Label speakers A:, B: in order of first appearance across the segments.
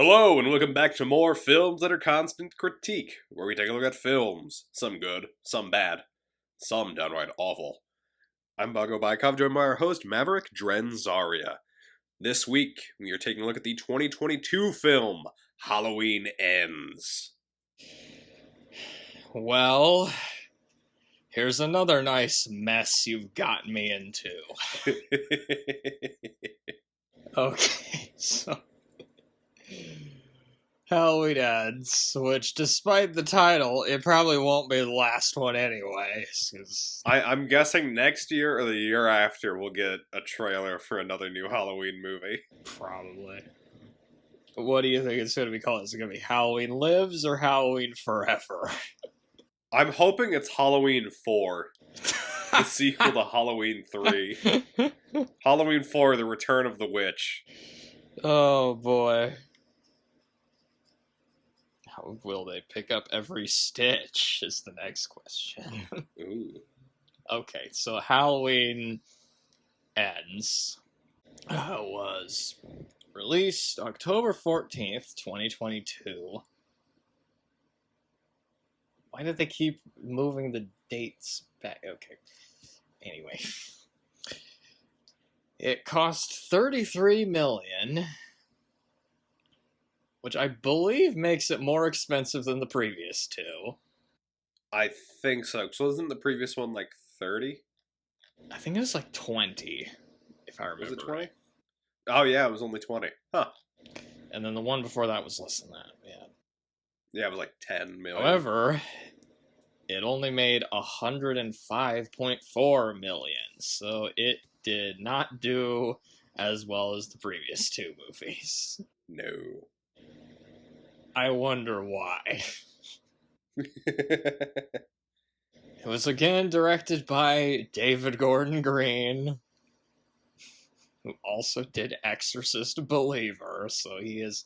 A: Hello, and welcome back to more Films That Are Constant Critique, where we take a look at films. Some good, some bad, some downright awful. I'm Bongo Baikov, joined by our host, Maverick, Dren, Zaria. This week, we are taking a look at the 2022 film, Halloween Ends.
B: Well, here's another nice mess you've gotten me into. Okay, so Halloween Ends, which despite the title, it probably won't be the last one anyway.
A: I'm guessing next year or the year after we'll get a trailer for another new Halloween movie.
B: Probably. What do you think it's going to be called? Is it going to be Halloween Lives or Halloween Forever?
A: I'm hoping it's Halloween 4, the sequel to Halloween 3. Halloween 4, The Return of the Witch.
B: Oh boy. How will they pick up every stitch is the next question.
A: Ooh.
B: Okay, so Halloween Ends was released October 14th, 2022. Why did they keep moving the dates back? Okay. Anyway. It cost $33 million, which I believe makes it more expensive than the previous two.
A: I think so. So wasn't the previous one like 30?
B: I think it was like 20, if I remember.
A: Was it 20?
B: Right.
A: Oh yeah, it was only 20. Huh.
B: And then the one before that was less than that, yeah.
A: Yeah, it was like 10 million.
B: However, it only made $105.4 million, so it did not do as well as the previous two movies.
A: No.
B: I wonder why. It was again directed by David Gordon Green, who also did Exorcist Believer, so he is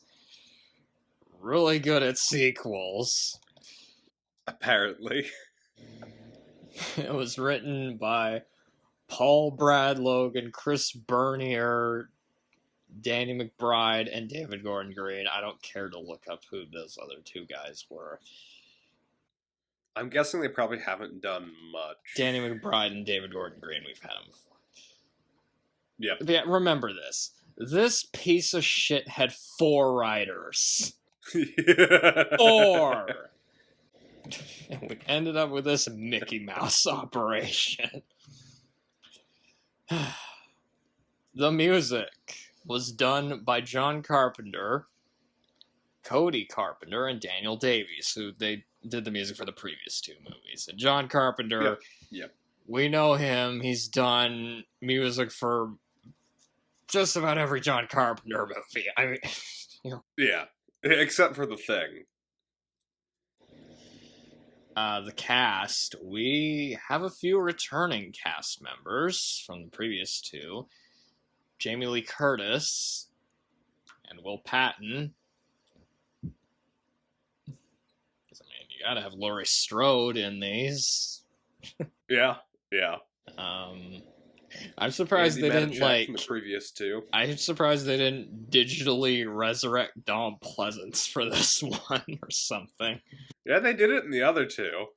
B: really good at sequels.
A: Apparently.
B: It was written by Paul Brad Logan, Chris Bernier, Danny McBride, and David Gordon Green. I don't care to look up who those other two guys were.
A: I'm guessing they probably haven't done much.
B: Danny McBride and David Gordon Green, we've had them before.
A: Yep.
B: But yeah, remember this. This piece of shit had 4 writers. 4! And we ended up with this Mickey Mouse operation. The music was done by John Carpenter, Cody Carpenter, and Daniel Davies, who they did the music for the previous two movies. And John Carpenter,
A: Yep.
B: We know him. He's done music for just about every John Carpenter movie. I mean, you know.
A: Yeah, except for The Thing.
B: The cast, we have a few returning cast members from the previous two. Jamie Lee Curtis and Will Patton. Because, I mean, you gotta have Laurie Strode in these.
A: Yeah.
B: I'm surprised they didn't, like...
A: From the previous two.
B: I'm surprised they didn't digitally resurrect Dom Pleasance for this one or something.
A: Yeah, they did it in the other two.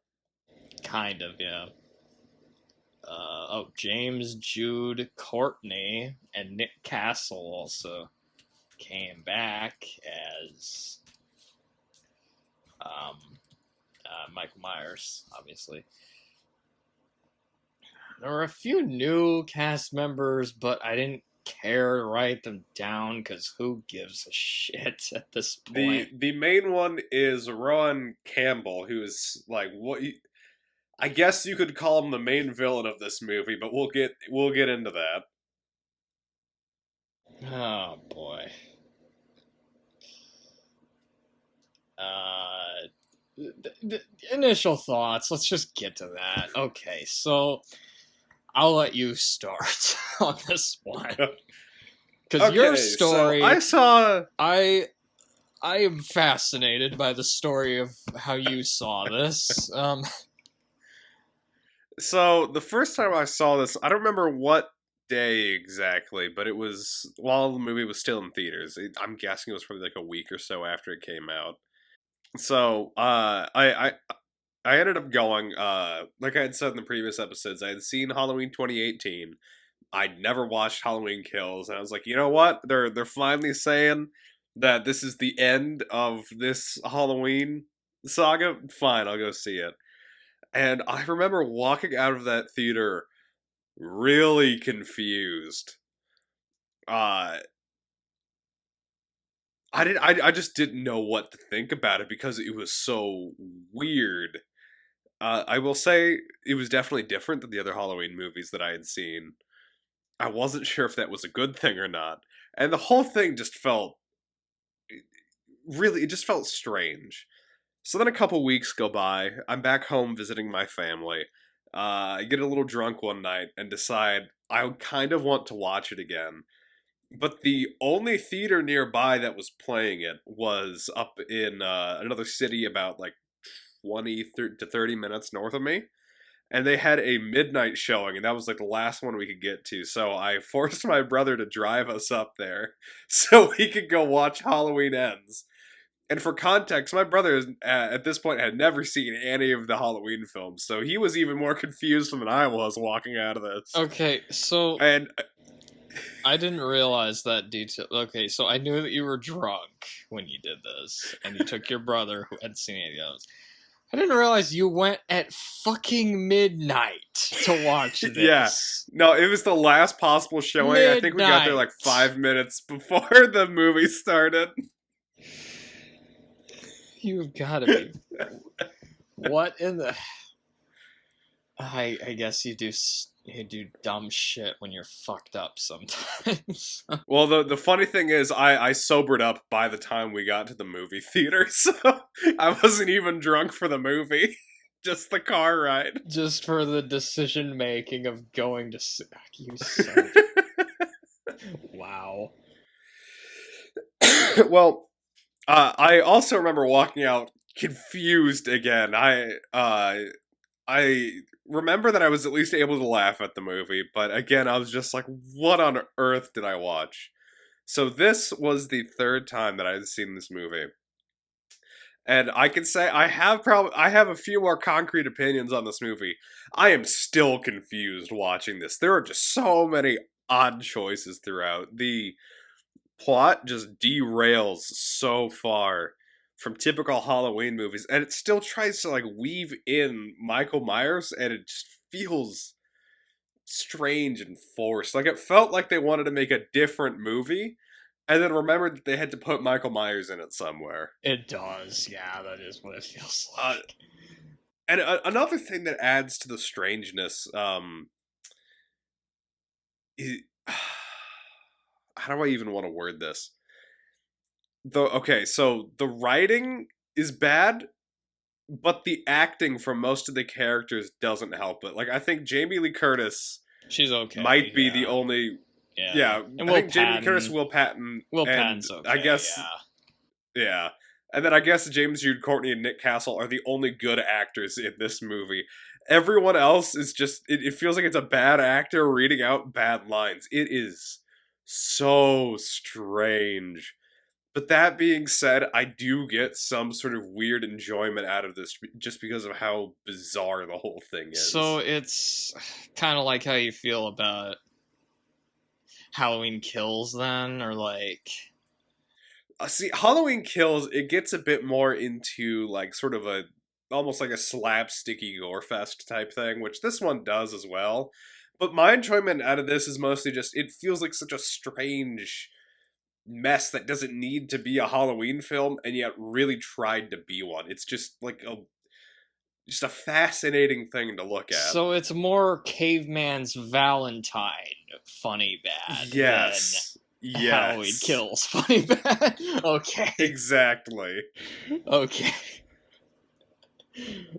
B: Kind of, yeah. James Jude Courtney and Nick Castle also came back as Michael Myers, obviously. There were a few new cast members, but I didn't care to write them down because who gives a shit at this point?
A: The main one is Rowan Campbell, who's like I guess you could call him the main villain of this movie, but we'll get into that.
B: Oh boy. The initial thoughts. Let's just get to that. Okay, so I'll let you start on this one. Because your story...
A: So
B: I am fascinated by the story of how you saw this.
A: So, the first time I saw this, I don't remember what day exactly, but it was while the movie was still in theaters. I'm guessing it was probably like a week or so after it came out. So, I ended up going, like I had said in the previous episodes, I had seen Halloween 2018. I'd never watched Halloween Kills, and I was like, you know what? They're finally saying that this is the end of this Halloween saga. Fine, I'll go see it. And I remember walking out of that theater really confused. Uh, I just didn't know what to think about it because it was so weird. I will say it was definitely different than the other Halloween movies that I had seen. I wasn't sure if that was a good thing or not. And the whole thing just felt it just felt strange. So then a couple weeks go by. I'm back home visiting my family. I get a little drunk one night and decide I kind of want to watch it again. But the only theater nearby that was playing it was up in another city about like 20 to 30 minutes north of me. And they had a midnight showing, and that was like the last one we could get to. So I forced my brother to drive us up there so we could go watch Halloween Ends. And for context, my brother at this point had never seen any of the Halloween films, so he was even more confused than I was walking out of this.
B: Okay, so
A: And
B: I didn't realize that detail. Okay, so I knew that you were drunk when you did this, and you took your brother who hadn't seen any of those. I didn't realize you went at fucking midnight to watch this.
A: Yeah. No, it was the last possible showing.
B: Midnight.
A: I think we got there like 5 minutes before the movie started.
B: You've got to be. What in the? I guess you do dumb shit when you're fucked up sometimes.
A: Well, the funny thing is, I sobered up by the time we got to the movie theater, so I wasn't even drunk for the movie, just the car ride.
B: Just for the decision making of going to you son. Wow.
A: Well, I also remember walking out confused again. I remember that I was at least able to laugh at the movie, but again, I was just like, what on earth did I watch? So this was the third time that I had seen this movie. And I can say I have a few more concrete opinions on this movie. I am still confused watching this. There are just so many odd choices throughout. The plot just derails so far from typical Halloween movies, and it still tries to like weave in Michael Myers, and it just feels strange and forced. Like it felt like they wanted to make a different movie, and then remembered that they had to put Michael Myers in it somewhere.
B: It does, yeah, that is what it feels like.
A: And another thing that adds to the strangeness, is, how do I even want to word this? So the writing is bad, but the acting from most of the characters doesn't help it. Like I think Jamie Lee Curtis,
B: she's okay,
A: might be the only. Yeah,
B: and
A: I think Jamie Lee Curtis, Will Patton,
B: Patton's okay.
A: I guess, yeah, and then I guess James Jude Courtney and Nick Castle are the only good actors in this movie. Everyone else is just. It feels like it's a bad actor reading out bad lines. It is so strange. But that being said, I do get some sort of weird enjoyment out of this just because of how bizarre the whole thing is.
B: So it's kind of like how you feel about Halloween Kills then, or like...
A: See, Halloween Kills, it gets a bit more into like sort of a, almost like a slapsticky gore fest type thing, which this one does as well. But my enjoyment out of this is mostly just, it feels like such a strange mess that doesn't need to be a Halloween film and yet really tried to be one. It's just like just a fascinating thing to look at.
B: So it's more Caveman's Valentine funny bad.
A: Yes.
B: Than Halloween Kills funny bad. Okay.
A: Exactly.
B: Okay.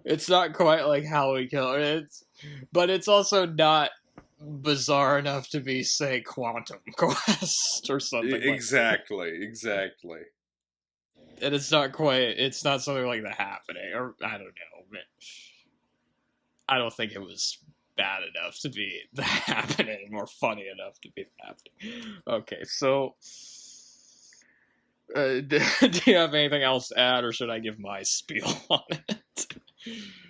B: It's not quite like Halloween Kills, but it's also not bizarre enough to be, say, Quantum Quest or something
A: exactly, like that. Exactly.
B: And it's not something like The Happening, or I don't know. I don't think it was bad enough to be happening, or funny enough to be happening. Okay, so do you have anything else to add, or should I give my spiel on it?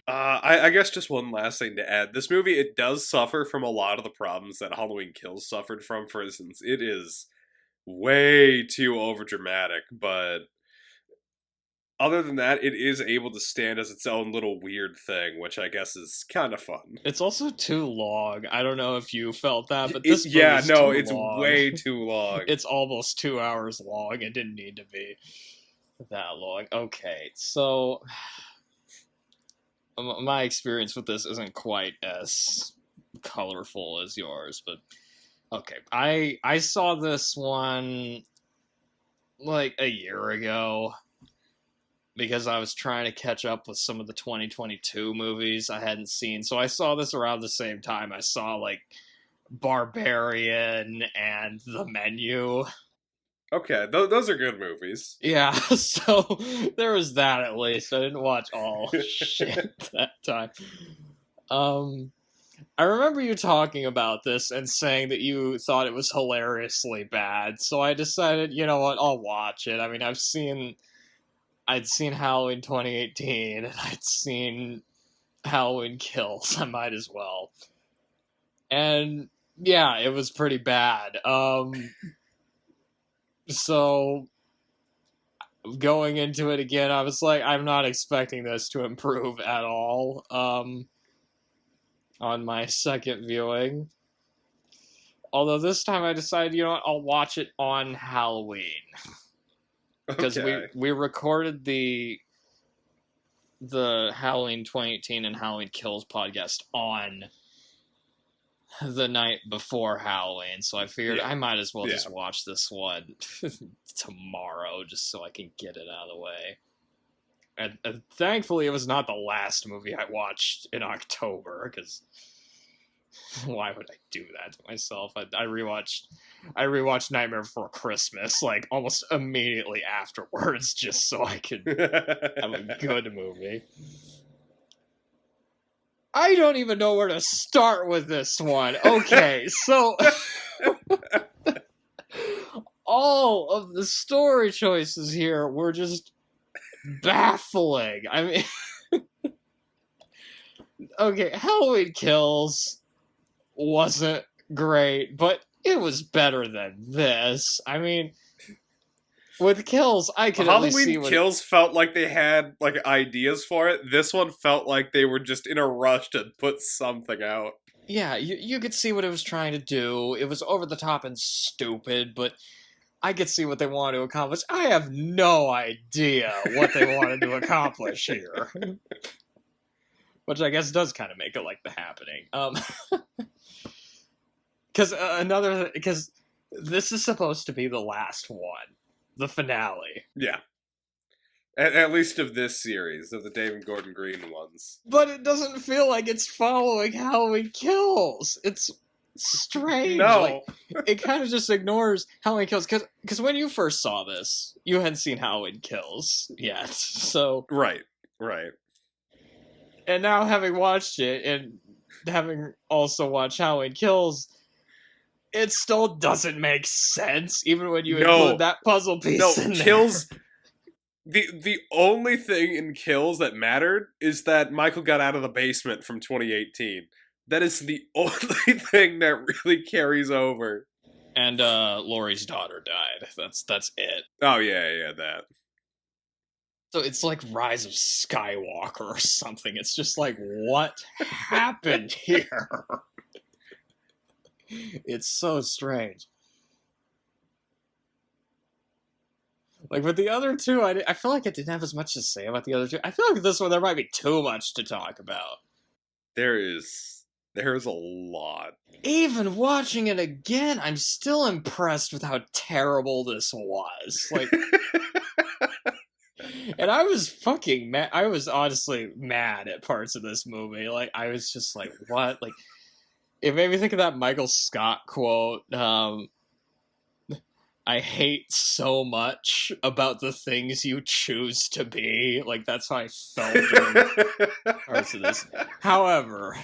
A: I guess just one last thing to add. This movie, it does suffer from a lot of the problems that Halloween Kills suffered from. For instance, it is way too overdramatic, but other than that, it is able to stand as its own little weird thing, which I guess is kind of fun.
B: It's also too long. I don't know if you felt that, but
A: It's
B: long.
A: way too long.
B: It's almost 2 hours long. It didn't need to be that long. Okay, so my experience with this isn't quite as colorful as yours, but okay. I saw this one like a year ago because I was trying to catch up with some of the 2022 movies I hadn't seen. So I saw this around the same time I saw like Barbarian and The Menu.
A: Okay, those are good movies.
B: Yeah, so there was that at least. I didn't watch all shit that time. I remember you talking about this and saying that you thought it was hilariously bad. So I decided, you know what, I'll watch it. I mean, I'd seen Halloween 2018 and I'd seen Halloween Kills. I might as well. And yeah, it was pretty bad. So going into it again, I was like, I'm not expecting this to improve at all. On my second viewing. Although this time I decided, you know what, I'll watch it on Halloween. Because we recorded the Halloween 2018 and Halloween Kills podcast on the night before Halloween, so I figured I might as well just watch this one tomorrow just so I can get it out of the way. And thankfully it was not the last movie I watched in October, because why would I do that to myself? I rewatched Nightmare Before Christmas like almost immediately afterwards just so I could have a good movie. I don't even know where to start with this one. Okay, so all of the story choices here were just baffling. I mean, okay, Halloween Kills wasn't great, but it was better than this. I mean, with Kills, I could at least see
A: Halloween Kills felt like they had like ideas for it. This one felt like they were just in a rush to put something out.
B: Yeah, you could see what it was trying to do. It was over the top and stupid, but I could see what they wanted to accomplish. I have no idea what they wanted to accomplish here. Which I guess does kind of make it like The Happening. Because this is supposed to be the last one. The finale.
A: Yeah. At least of this series, of the David Gordon Green ones.
B: But it doesn't feel like it's following Halloween Kills. It's strange.
A: No.
B: Like, it kind of just ignores Halloween Kills. Because when you first saw this, you hadn't seen Halloween Kills yet. So
A: Right.
B: And now having watched it, and having also watched Halloween Kills, it still doesn't make sense, even when you include that puzzle piece in there.
A: Kills... The only thing in Kills that mattered is that Michael got out of the basement from 2018. That is the only thing that really carries over.
B: And Laurie's daughter died. That's it.
A: Oh, yeah, that.
B: So it's like Rise of Skywalker or something. It's just like, what happened here? It's so strange. Like, with the other two, I feel like I didn't have as much to say about the other two. I feel like this one, there might be too much to talk about.
A: There's a lot.
B: Even watching it again, I'm still impressed with how terrible this was. Like, and I was fucking mad. I was honestly mad at parts of this movie. Like, I was just like, what? Like, it made me think of that Michael Scott quote, I hate so much about the things you choose to be. Like, that's how I felt during parts of this. However,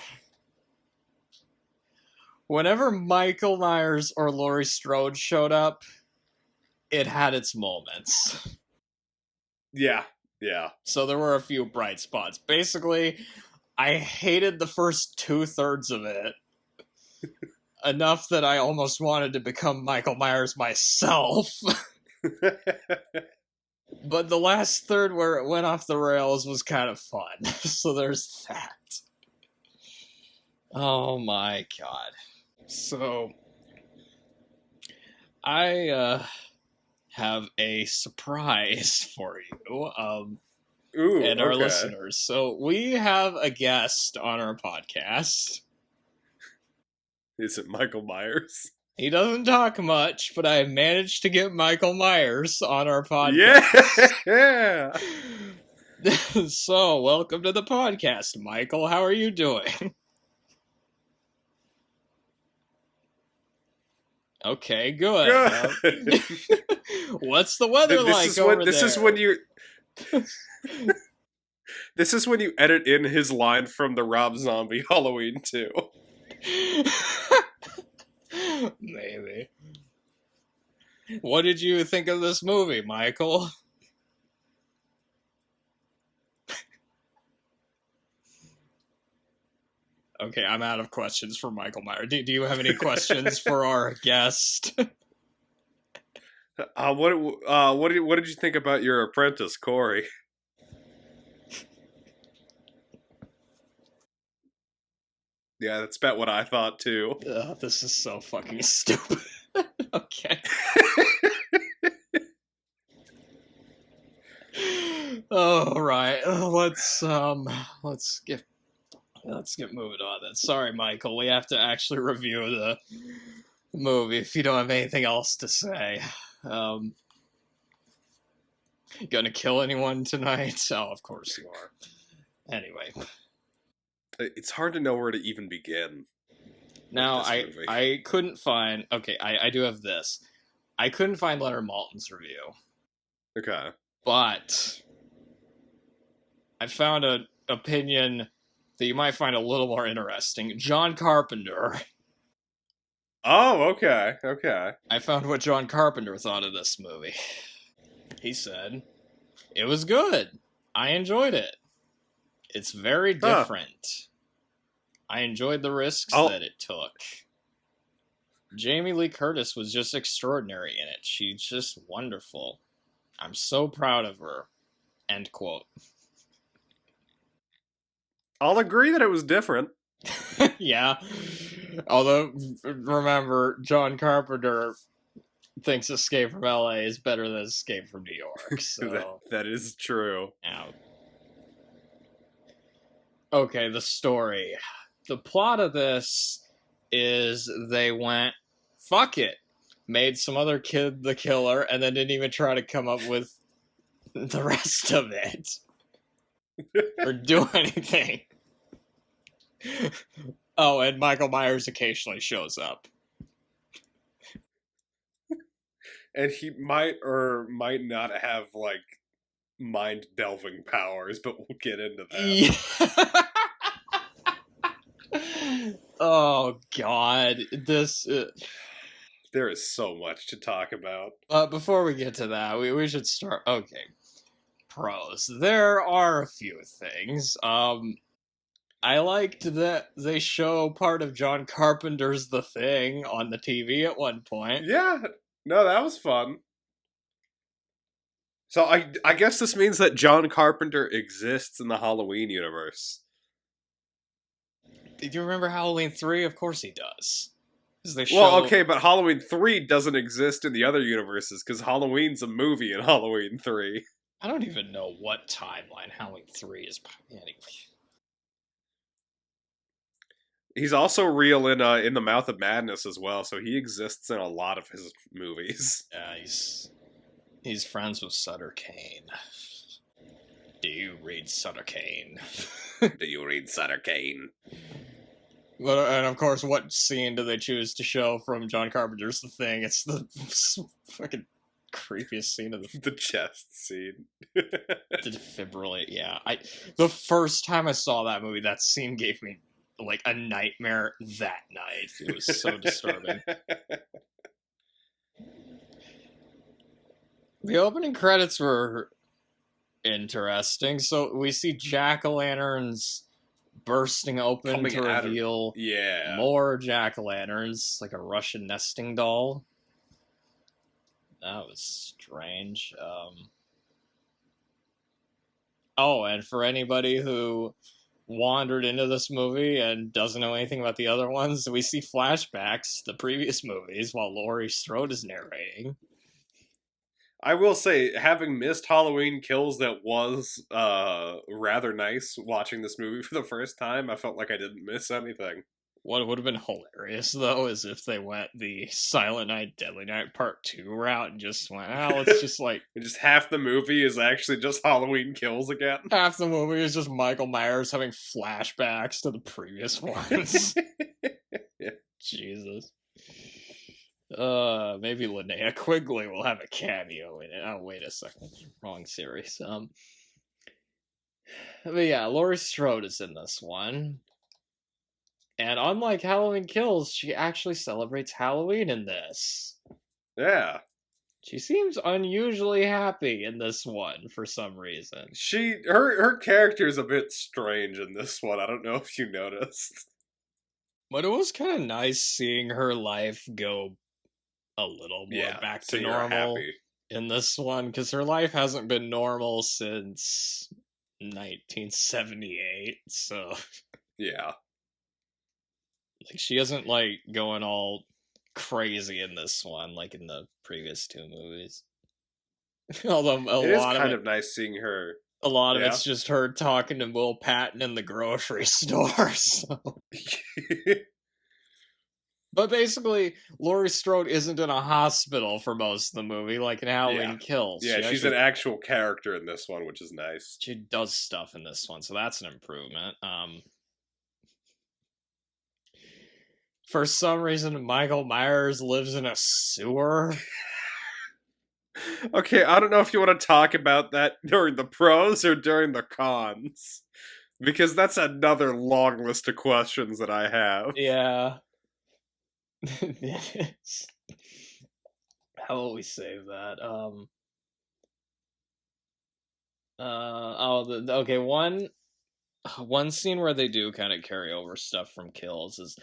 B: Whenever Michael Myers or Laurie Strode showed up, it had its moments.
A: Yeah.
B: So there were a few bright spots. Basically, I hated the first 2/3 of it enough that I almost wanted to become Michael Myers myself. But the last third where it went off the rails was kind of fun. So there's that. Oh my god. So I have a surprise for you.
A: Ooh,
B: And our
A: okay.
B: listeners. So we have a guest on our podcast.
A: Is it Michael Myers?
B: He doesn't talk much, but I managed to get Michael Myers on our podcast.
A: Yeah!
B: So, welcome to the podcast, Michael. How are you doing? Okay, good. What's the weather like over there?
A: This is when you edit in his line from the Rob Zombie Halloween 2.
B: Maybe. What did you think of this movie, Michael? Okay, I'm out of questions for Michael Myers. Do you have any questions for our guest?
A: What did you think about your apprentice, Corey? Yeah, that's about what I thought too.
B: This is so fucking stupid. Okay. All right. Let's get moving on then. Sorry, Michael. We have to actually review the movie if you don't have anything else to say. Gonna kill anyone tonight? Oh, of course you are. Anyway.
A: It's hard to know where to even begin.
B: Now, I couldn't find... Okay, I do have this. I couldn't find Leonard Maltin's review.
A: Okay.
B: But I found an opinion that you might find a little more interesting. John Carpenter.
A: Oh, okay.
B: I found what John Carpenter thought of this movie. He said, it was good. I enjoyed it. It's very different. I enjoyed the risks that it took. Jamie Lee Curtis was just extraordinary in it. She's just wonderful. I'm so proud of her. End quote.
A: I'll agree that it was different.
B: Yeah. Although, remember, John Carpenter thinks Escape from LA is better than Escape from New York. So
A: that is true.
B: Yeah. Okay, the story. The plot of this is they went, fuck it. Made some other kid the killer, and then didn't even try to come up with the rest of it. Or do anything. Oh, and Michael Myers occasionally shows up.
A: And he might or might not have, like, mind-delving powers, but we'll get into that.
B: Yeah. Oh, God. This...
A: There is so much to talk about.
B: Before we get to that, we should start... Okay. Pros. There are a few things. I liked that they show part of John Carpenter's The Thing on the TV at one point.
A: Yeah. No, that was fun. So I guess this means that John Carpenter exists in the Halloween universe.
B: Do you remember Halloween 3? Of course he does.
A: Well, okay, but Halloween 3 doesn't exist in the other universes, because Halloween's a movie in Halloween 3.
B: I don't even know what timeline Halloween 3 is. Anyway.
A: He's also real in The Mouth of Madness as well, so he exists in a lot of his movies.
B: Yeah, he's friends with Sutter Kane. Do you read Sutter Kane?
A: Do you read Sutter Kane?
B: And of course, what scene do they choose to show from John Carpenter's The Thing? It's the fucking creepiest scene of
A: the chest scene.
B: The defibrillate. Yeah, the first time I saw that movie, that scene gave me like a nightmare that night. It was so disturbing. The opening credits were interesting. So we see jack-o'-lanterns bursting open
A: Coming
B: to
A: out of-
B: reveal
A: Yeah.
B: more jack-o'-lanterns, like a Russian nesting doll. That was strange. Oh, and for anybody who wandered into this movie and doesn't know anything about the other ones, we see flashbacks to the previous movies while Laurie Strode is narrating.
A: I will say, having missed Halloween Kills, that was rather nice watching this movie for the first time. I felt like I didn't miss anything.
B: What would have been hilarious, though, is if they went the Silent Night, Deadly Night Part 2 route and just went, let's just like...
A: Just half the movie is actually just Halloween Kills again.
B: Half the movie is just Michael Myers having flashbacks to the previous ones.
A: Yeah.
B: Jesus. Maybe Linnea Quigley will have a cameo in it. Oh, wait a second. Wrong series. But yeah, Laurie Strode is in this one. And unlike Halloween Kills, she actually celebrates Halloween in this.
A: Yeah.
B: She seems unusually happy in this one for some reason.
A: Her character is a bit strange in this one. I don't know if you noticed.
B: But it was kind of nice seeing her life go a little more back to normal in this one, because her life hasn't been normal since 1978, so...
A: Yeah.
B: Like, she isn't, like, going all crazy in this one, like in the previous two movies. Although
A: it is kind of nice seeing her.
B: A lot of it's just her talking to Will Patton in the grocery store, so... But basically, Laurie Strode isn't in a hospital for most of the movie, like in Halloween Kills.
A: Yeah, she's an actual character in this one, which is nice.
B: She does stuff in this one, so that's an improvement. For some reason, Michael Myers lives in a sewer.
A: Okay, I don't know if you want to talk about that during the pros or during the cons. Because that's another long list of questions that I have.
B: Yeah. How will we save that? Okay, one scene where they do kind of carry over stuff from Kills is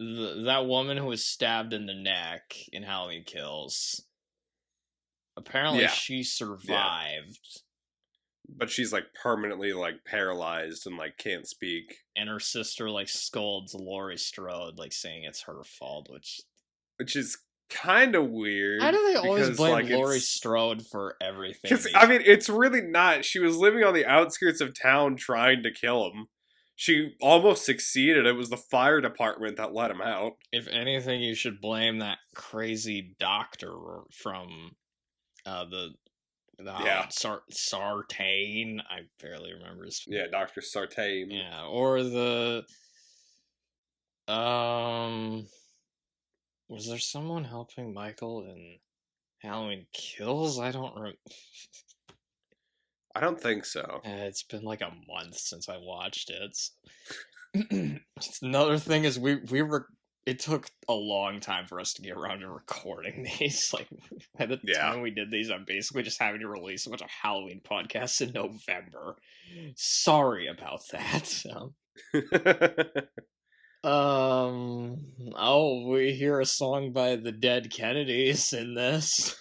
B: that woman who was stabbed in the neck in Halloween Kills. Apparently she survived.
A: But she's like permanently like paralyzed and like can't speak.
B: And her sister like scolds Laurie Strode, like saying it's her fault, which
A: is kind of weird.
B: How do they always blame Laurie Strode for everything?
A: Because I mean, it's really not. She was living on the outskirts of town trying to kill him. She almost succeeded. It was the fire department that let him out.
B: If anything, you should blame that crazy doctor from Sartain. I barely remember his name.
A: Yeah, Dr. Sartain.
B: Yeah, or the was there someone helping Michael in Halloween Kills? I don't remember.
A: I don't think so.
B: It's been like a month since I watched it. Another thing is it took a long time for us to get around to recording these. Like, at the time we did these, I'm basically just having to release a bunch of Halloween podcasts in November. Sorry about that. We hear a song by the Dead Kennedys in this.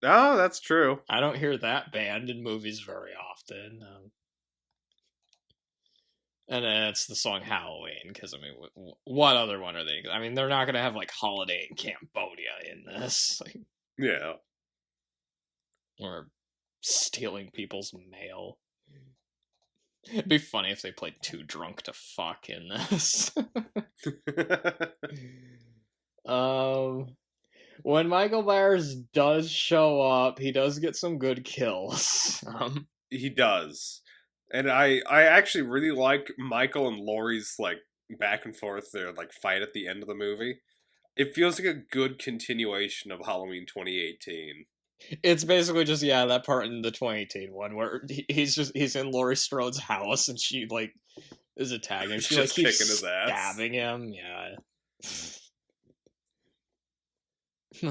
A: Oh, that's true.
B: I don't hear that band in movies very often. And it's the song Halloween, because, I mean, what other one are they? I mean, they're not going to have, like, Holiday in Cambodia in this. Like,
A: yeah.
B: Or stealing people's mail. It'd be funny if they played Too Drunk to Fuck in this. When Michael Myers does show up, he does get some good kills.
A: He does. And I actually really like Michael and Laurie's, like, back and forth, their, like, fight at the end of the movie. It feels like a good continuation of Halloween 2018.
B: It's basically just, that part in the 2018 one where he's in Laurie Strode's house and she, like, is attacking him.
A: It's
B: She
A: just
B: keeps
A: kicking his ass.
B: stabbing him. Yeah.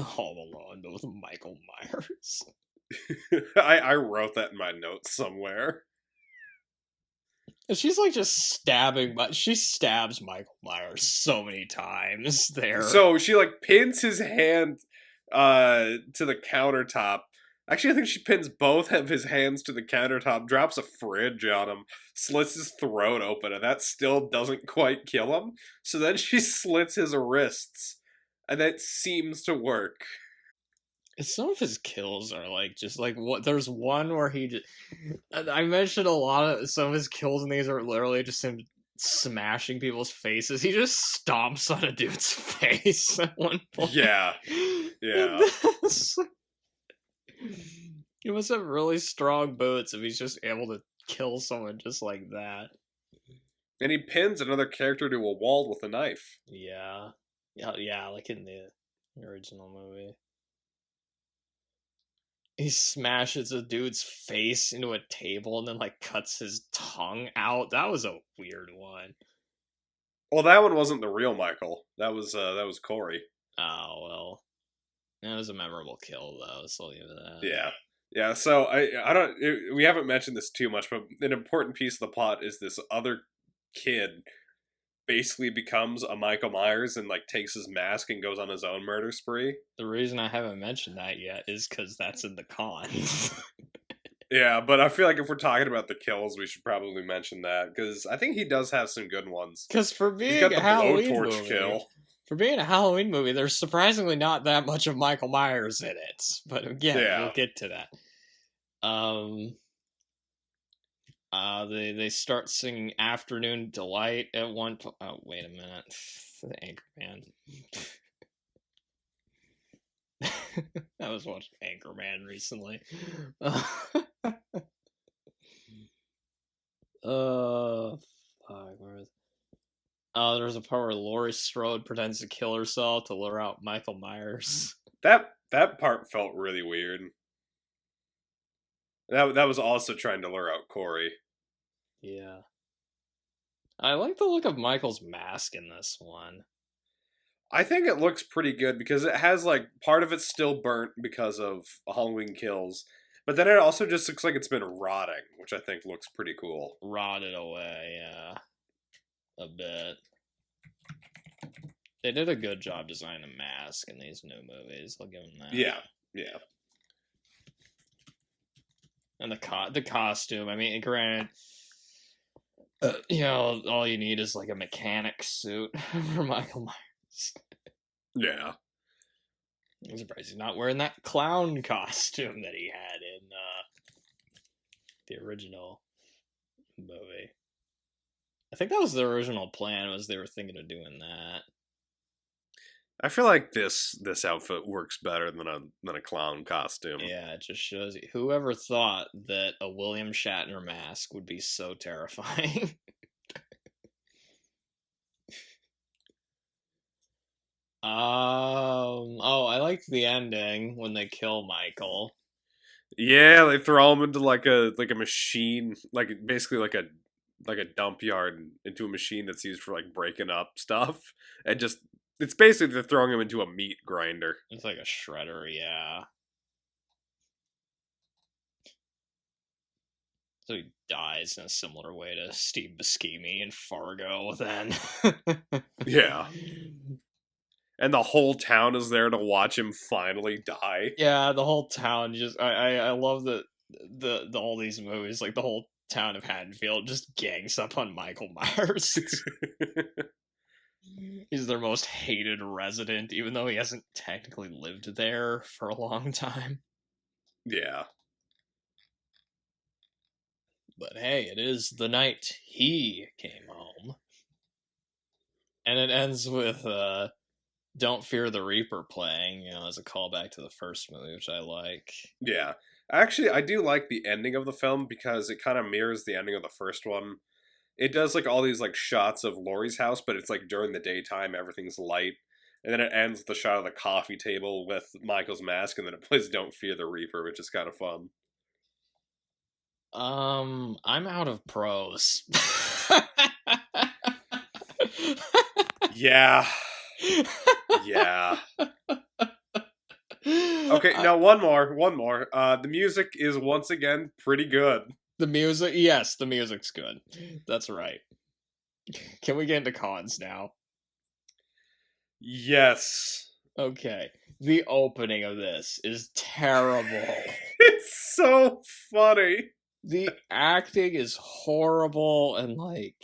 B: Home Alone, but with Michael Myers.
A: I wrote that in my notes somewhere.
B: And she's just stabbing, but she stabs Michael Myers so many times there.
A: So she pins his hand to the countertop. Actually, I think she pins both of his hands to the countertop, drops a fridge on him, slits his throat open, and that still doesn't quite kill him. So then she slits his wrists, and that seems to work.
B: Some of his kills are what. There's one where I mentioned a lot of some of his kills, and these are literally just him smashing people's faces. He just stomps on a dude's face at one point.
A: Yeah.
B: He must have really strong boots if he's just able to kill someone just like that.
A: And he pins another character to a wall with a knife.
B: Yeah, like in the original movie. He smashes a dude's face into a table and then cuts his tongue out. That was a weird one.
A: Well, that one wasn't the real Michael. That was Corey.
B: Oh well, that was a memorable kill though. So I'll leave it at
A: that. Yeah. So I don't. We haven't mentioned this too much, but an important piece of the plot is this other kid basically becomes a Michael Myers and takes his mask and goes on his own murder spree.
B: The reason I haven't mentioned that yet is because that's in the con.
A: Yeah, but I feel like if we're talking about the kills, we should probably mention that because I think he does have some good ones.
B: Because for being a Halloween movie, for being a Halloween movie, there's surprisingly not that much of Michael Myers in it. But again, we'll get to that. They start singing "Afternoon Delight" at one point. Oh, wait a minute, the Anchorman. I was watching Anchorman recently. Where is? There's a part where Laurie Strode pretends to kill herself to lure out Michael Myers.
A: That part felt really weird. That was also trying to lure out Corey.
B: Yeah. I like the look of Michael's mask in this one.
A: I think it looks pretty good because it has part of it's still burnt because of Halloween Kills, but then it also just looks like it's been rotting, which I think looks pretty cool.
B: Rotted away, yeah. A bit. They did a good job designing the mask in these new movies. I'll give them that.
A: Yeah.
B: And the costume. I mean, granted, all you need is a mechanic suit for Michael Myers.
A: Yeah.
B: I'm surprised he's not wearing that clown costume that he had in the original movie. I think that was the original plan, was they were thinking of doing that.
A: I feel like this outfit works better than a clown costume.
B: Yeah, it just shows you. Whoever thought that a William Shatner mask would be so terrifying? I liked the ending when they kill Michael.
A: Yeah, they throw him into a machine, basically a dump yard, into a machine that's used for breaking up stuff, and just it's basically they're throwing him into a meat grinder.
B: It's like a shredder, yeah. So he dies in a similar way to Steve Buscemi in Fargo then.
A: Yeah. And the whole town is there to watch him finally die.
B: Yeah, the whole town just I love that all these movies, the whole town of Haddonfield just gangs up on Michael Myers. He's their most hated resident, even though he hasn't technically lived there for a long time.
A: Yeah.
B: But hey, it is the night he came home. And it ends with Don't Fear the Reaper playing, as a callback to the first movie, which I like.
A: Yeah. Actually, I do like the ending of the film because it kind of mirrors the ending of the first one. It does all these shots of Laurie's house, but it's during the daytime, everything's light. And then it ends with the shot of the coffee table with Michael's mask, and then it plays Don't Fear the Reaper, which is kind of fun.
B: I'm out of pros.
A: Yeah. Yeah. Okay,
B: I-
A: now one more. The music is once again pretty good.
B: the music, yes, the music's good. That's right. Can we get into cons now?
A: Yes.
B: Okay. The opening of this is terrible.
A: It's so funny.
B: The acting is horrible, and like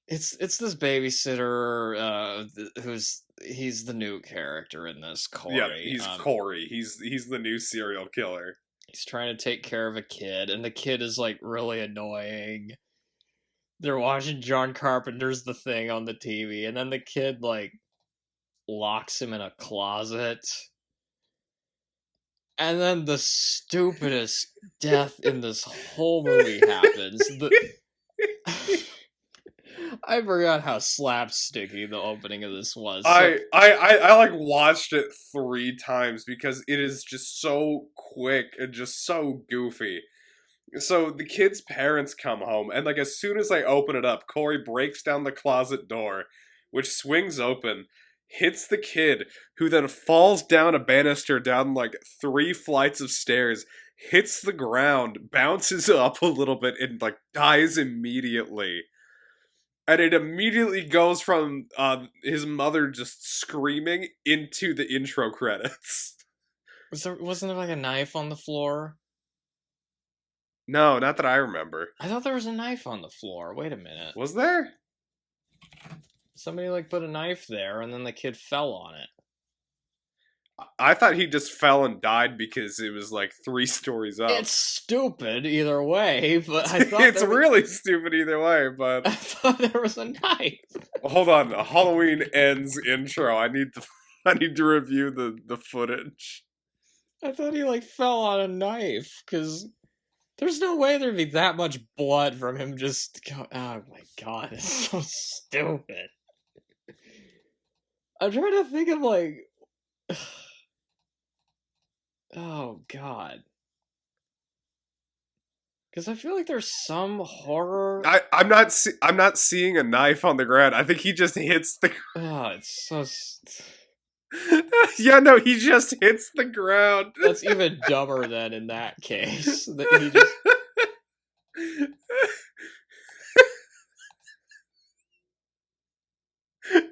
B: it's this babysitter he's the new character in this,
A: Yeah,
B: Corey.
A: he's Corey. He's the new serial killer.
B: He's trying to take care of a kid, and the kid is like really annoying. They're watching John Carpenter's The Thing on the TV, and then the kid like locks him in a closet. And then the stupidest death in this whole movie happens. I forgot how slapsticky the opening of this was.
A: I like watched it 3 times because it is just so quick and just so goofy. So the kid's parents come home, and like as soon as I open it up, Corey breaks down the closet door, which swings open, hits the kid, who then falls down a banister down like 3 flights of stairs, hits the ground, bounces up a little bit, and like dies immediately. And it immediately goes from his mother just screaming into the intro credits.
B: Wasn't there like a knife on the floor?
A: No, not that I remember.
B: I thought there was a knife on the floor. Wait a minute.
A: Was there?
B: Somebody like put a knife there, and then the kid fell on it.
A: I thought he just fell and died because it was like 3 stories up.
B: It's stupid either way, but I thought
A: it's really stupid either way, but
B: I thought there was a knife.
A: Hold on, Halloween Ends intro. I need to review the footage.
B: I thought he like fell on a knife because there's no way there'd be that much blood from him just oh my god, it's so stupid. I'm trying to think of like oh god. Because I feel like there's some horror.
A: I'm not seeing a knife on the ground. I think he just hits the.
B: Oh, it's so.
A: Yeah, no, he just hits the ground.
B: That's even dumber than in that case. That he just.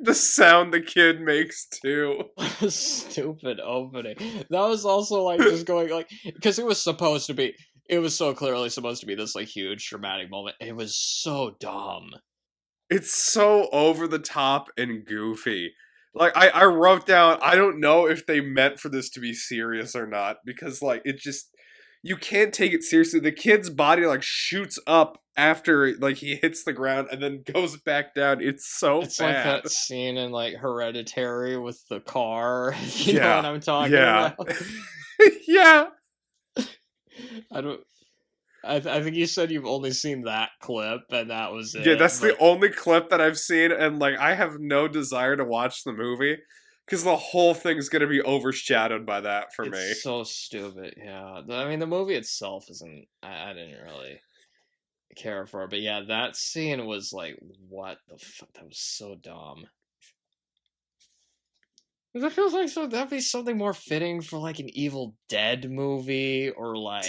A: The sound the kid makes too.
B: Stupid opening. That was also like just going like because it was supposed to be. It was so clearly supposed to be this like huge dramatic moment. It was so dumb.
A: It's so over the top and goofy. Like I wrote down, I don't know if they meant for this to be serious or not because like it just you can't take it seriously. The kid's body like shoots up after like he hits the ground and then goes back down. It's bad.
B: Like that scene in like Hereditary with the car. You know what I'm talking about?
A: Yeah.
B: I think you said you've only seen that clip, and that was it.
A: Yeah, that's the only clip that I've seen, and like I have no desire to watch the movie because the whole thing's gonna be overshadowed by that for me.
B: It's so stupid. Yeah, I mean the movie itself isn't. I didn't really care for it, but yeah, that scene was like, what the fuck? That was so dumb. That feels like that'd be something more fitting for like an Evil Dead movie or like.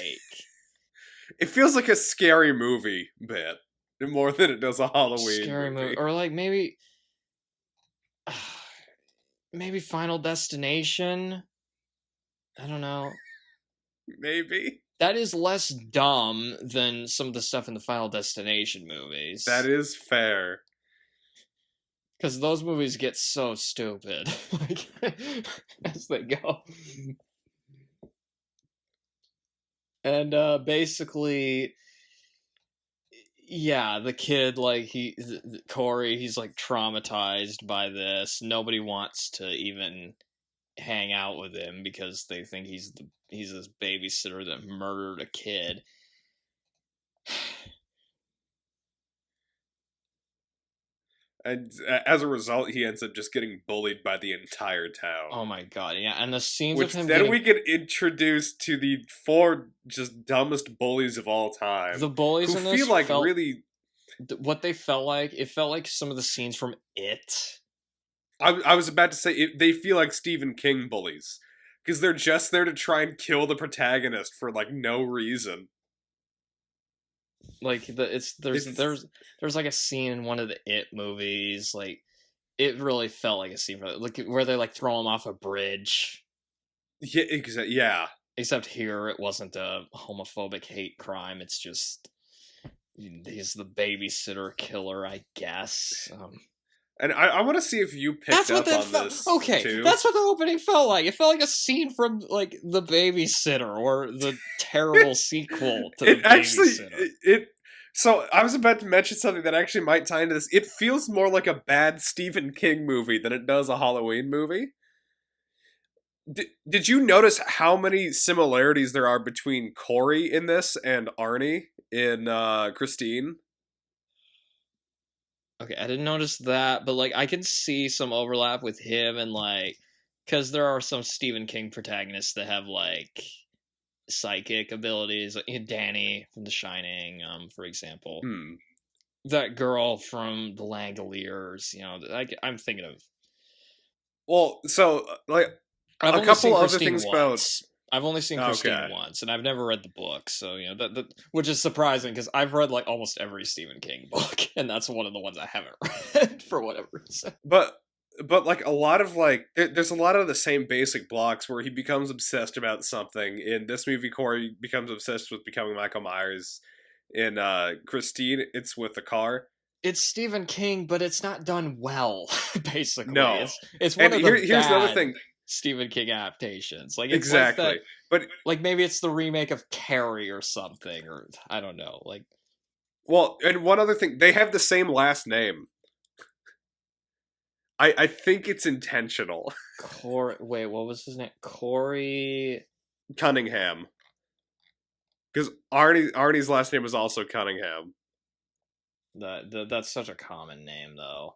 A: It feels like a scary movie bit more than it does a Halloween
B: scary movie, or like maybe Final Destination. I don't know.
A: Maybe
B: that is less dumb than some of the stuff in the Final Destination movies.
A: That is fair.
B: Because those movies get so stupid, like as they go. And basically, yeah, the kid, like Corey, he's like traumatized by this. Nobody wants to even hang out with him because they think he's this babysitter that murdered a kid.
A: And as a result, he ends up just getting bullied by the entire town.
B: Oh my god, yeah. And the scenes
A: of him we get introduced to the 4 just dumbest bullies of all time.
B: The bullies
A: who
B: in this
A: feel like really...
B: what they felt like, it felt like some of the scenes from It.
A: I was about to say they feel like Stephen King bullies because they're just there to try and kill the protagonist for like no reason.
B: Like there's like a scene in one of the It movies, like it really felt like a scene from like where they like throw him off a bridge.
A: Yeah, yeah.
B: Except here it wasn't a homophobic hate crime. It's just he's the babysitter killer, I guess.
A: And I want to see if you picked up on this.
B: Okay,
A: too.
B: That's what the opening felt like. It felt like a scene from like The Babysitter or the terrible sequel to The Babysitter.
A: So I was about to mention something that actually might tie into this. It feels more like a bad Stephen King movie than it does a Halloween movie. Did you notice how many similarities there are between Corey in this and Arnie in Christine?
B: Okay, I didn't notice that, but like I can see some overlap with him and like because there are some Stephen King protagonists that have like psychic abilities. Like Danny from The Shining, for example. That girl from The Langoliers, I'm thinking of.
A: Well, so like
B: I've
A: a couple other things
B: once. About. I've only seen Christine once, and I've never read the book, so that which is surprising because I've read like almost every Stephen King book, and that's one of the ones I haven't read for whatever reason.
A: But like a lot of like there's a lot of the same basic blocks where he becomes obsessed about something. In this movie, Corey becomes obsessed with becoming Michael Myers. In Christine, it's with the car.
B: It's Stephen King, but it's not done well. Basically,
A: no,
B: it's one of the
A: here's another thing.
B: Stephen King adaptations, like
A: exactly,
B: like
A: but
B: like maybe it's the remake of Carrie or something, or I don't know. Like,
A: well, and one other thing, they have the same last name. I think it's intentional.
B: Wait, what was his name? Corey
A: Cunningham. Because Arnie's last name was also Cunningham.
B: That's such a common name, though.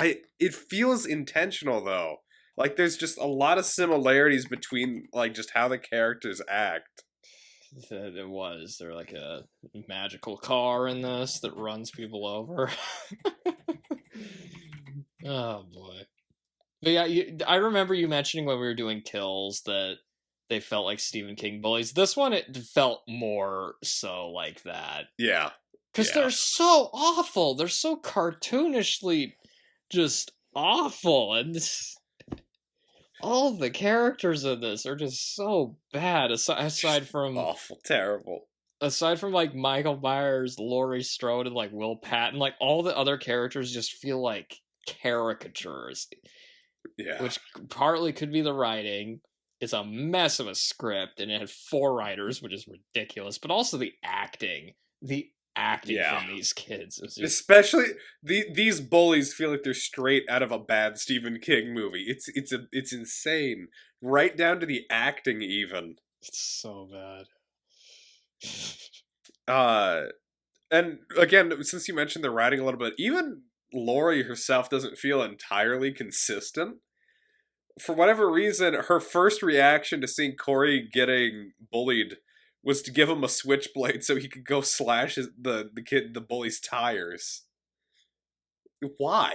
A: It feels intentional though. Like there's just a lot of similarities between like just how the characters act.
B: It was. They're like a magical car in this that runs people over. Oh boy. But yeah, I remember you mentioning when we were doing kills that they felt like Stephen King bullies. This one, it felt more so like that.
A: Yeah.
B: Because they're so awful. They're so cartoonishly just awful. And all the characters in this are just so bad. Aside from...
A: awful, terrible.
B: Aside from, like, Michael Myers, Laurie Strode, and, like, Will Patton, like, all the other characters just feel like caricatures.
A: Yeah.
B: Which partly could be the writing. It's a mess of a script, and it had 4 writers, which is ridiculous. But also the acting. The acting from these kids. Just...
A: especially these bullies feel like they're straight out of a bad Stephen King movie. It's insane. Right down to the acting even.
B: It's so bad.
A: And again, since you mentioned the writing a little bit, even Laurie herself doesn't feel entirely consistent. For whatever reason, her first reaction to seeing Corey getting bullied was to give him a switchblade so he could go slash the bully's tires. Why?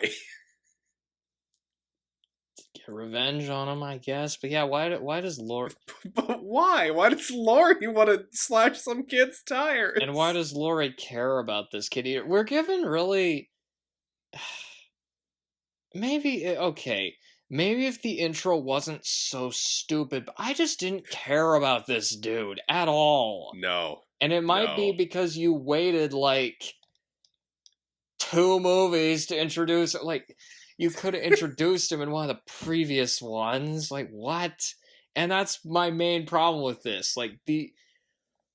B: Get revenge on him, I guess. But yeah, why does Laurie...
A: But why? Why does Laurie want to slash some kid's tires?
B: And why does Laurie care about this kid? We're given really... Maybe... Okay. Maybe if the intro wasn't so stupid, but I just didn't care about this dude at all.
A: No.
B: And it might be because you waited, like, 2 movies to introduce... Like, you could have introduced him in one of the previous ones. Like, what? And that's my main problem with this. Like,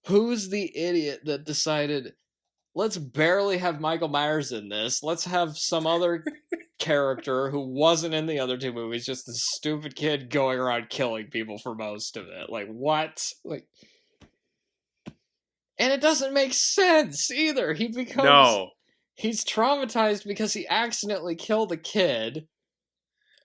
B: who's the idiot that decided, let's barely have Michael Myers in this. Let's have some other... character who wasn't in the other 2 movies, just this stupid kid going around killing people for most of it. Like, what? Like, and it doesn't make sense either. He's traumatized because he accidentally killed a kid,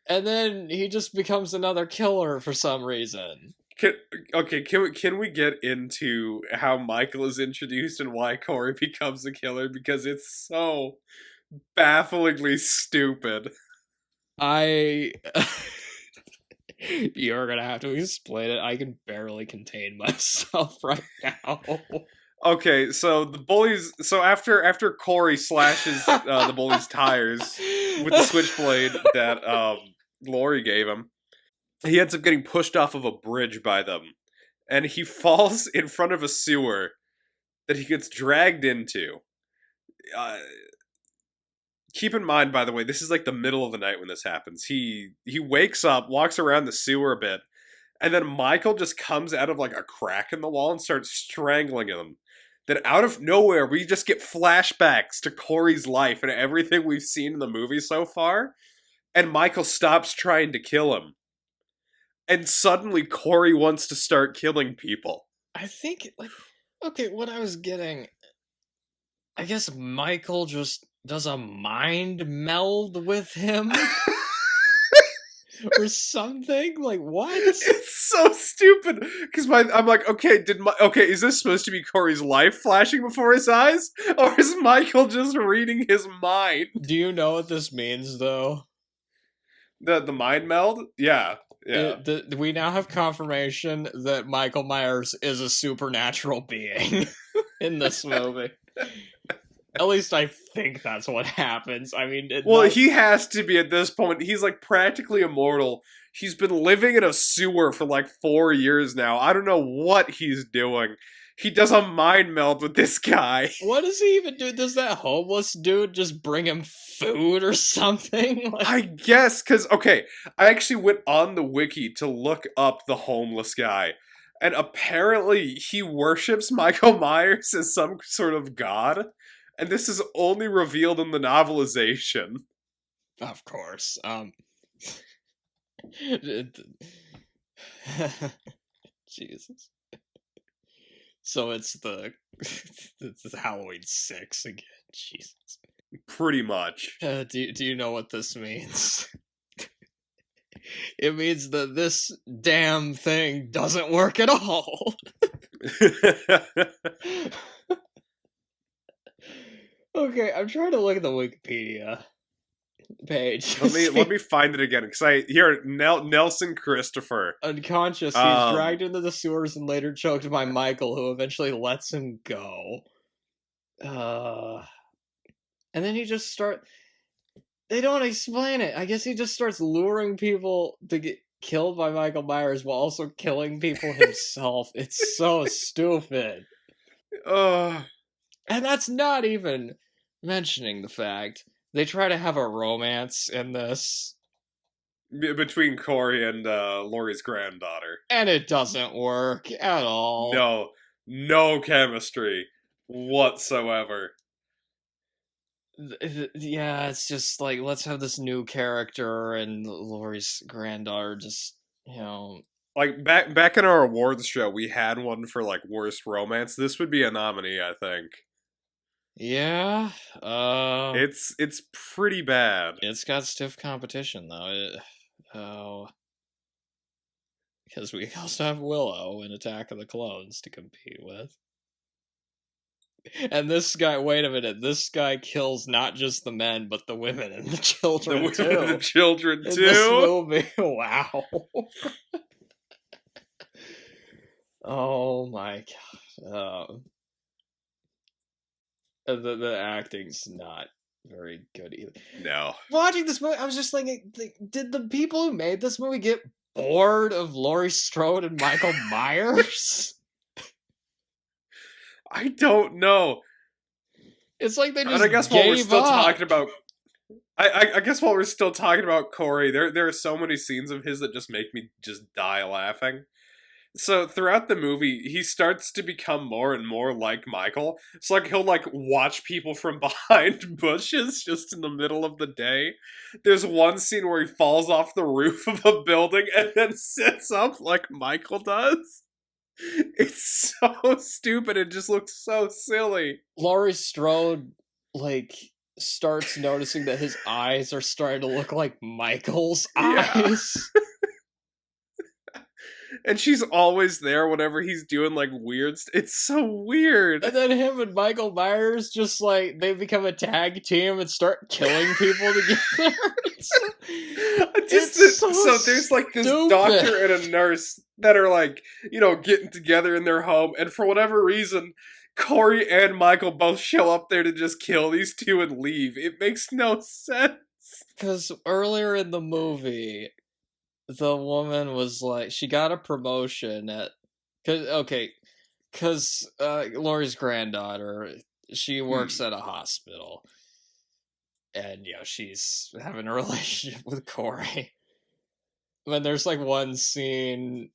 B: and then he just becomes another killer for some reason.
A: Can, okay, can we get into how Michael is introduced and why Corey becomes a killer? Because it's so bafflingly stupid.
B: I You're gonna have to explain it. I can barely contain myself right now.
A: Okay, so the bullies. So after Corey slashes the bully's tires with the switchblade that Lori gave him, he ends up getting pushed off of a bridge by them, and he falls in front of a sewer that he gets dragged into. Uh, Keep in mind, by the way, this is like the middle of the night when this happens. He wakes up, walks around the sewer a bit, and then Michael just comes out of like a crack in the wall and starts strangling him. Then out of nowhere, we just get flashbacks to Corey's life and everything we've seen in the movie so far, and Michael stops trying to kill him. And suddenly Corey wants to start killing people.
B: I think, like, okay, what I was getting, I guess Michael just does a mind meld with him or something. Like, what?
A: It's so stupid because I'm like, okay, okay, is this supposed to be Corey's life flashing before his eyes, or is Michael just reading his mind?
B: Do you know what this means, though?
A: The mind meld, yeah.
B: We now have confirmation that Michael Myers is a supernatural being in this movie. At least I think that's what happens. I mean,
A: he has to be at this point. He's like practically immortal. He's been living in a sewer for like 4 years now. I don't know what he's doing. He does a mind meld with this guy.
B: What does he even do? Does that homeless dude just bring him food or something? Like...
A: I guess, because, okay, I actually went on the wiki to look up the homeless guy. And apparently he worships Michael Myers as some sort of god. And this is only revealed in the novelization.
B: Of course. Jesus. So it's it's Halloween 6 again. Jesus.
A: Pretty much.
B: Do you know what this means? It means that this damn thing doesn't work at all. Okay, I'm trying to look at the Wikipedia page.
A: Let me find it again, because Nelson Christopher.
B: Unconscious, he's dragged into the sewers and later choked by Michael, who eventually lets him go. And then he just they don't explain it. I guess he just starts luring people to get killed by Michael Myers while also killing people himself. It's so stupid. And that's not even mentioning the fact they try to have a romance in this.
A: Between Corey and Laurie's granddaughter.
B: And it doesn't work at all.
A: No chemistry whatsoever.
B: Yeah, it's just like, let's have this new character and Laurie's granddaughter just,
A: Like, back in our awards show, we had one for, like, worst romance. This would be a nominee, I think.
B: Yeah,
A: it's pretty bad.
B: It's got stiff competition, though. Because we also have Willow in Attack of the Clones to compete with. And this guy, wait a minute, this guy kills not just the men, but the women and the children, too.
A: The children, too?
B: In this movie, wow. Oh my god. The acting's not very good either.
A: No.
B: Watching this movie, I was just thinking, did the people who made this movie get bored of Laurie Strode and Michael Myers?
A: I don't know.
B: It's like they just
A: and I guess
B: gave
A: while we're still
B: up.
A: talking about, I guess while we're still talking about Corey, there are so many scenes of his that just make me just die laughing. So throughout the movie, he starts to become more and more like Michael. It's like he'll like watch people from behind bushes just in the middle of the day. There's one scene where he falls off the roof of a building and then sits up like Michael does. It's so stupid. It just looks so silly.
B: Laurie Strode, like, starts noticing that his eyes are starting to look like Michael's eyes.
A: And she's always there whenever he's doing, like, weird it's so weird.
B: And then him and Michael Myers just, like, they become a tag team and start killing people together.
A: So there's, like, this doctor and a nurse that are, like, you know, getting together in their home, and for whatever reason, Corey and Michael both show up there to just kill these two and leave. It makes no sense.
B: Because earlier in the movie, the woman was like, she got a promotion at, because Laurie's granddaughter, she works at a hospital, and you know she's having a relationship with Corey. But there's like one scene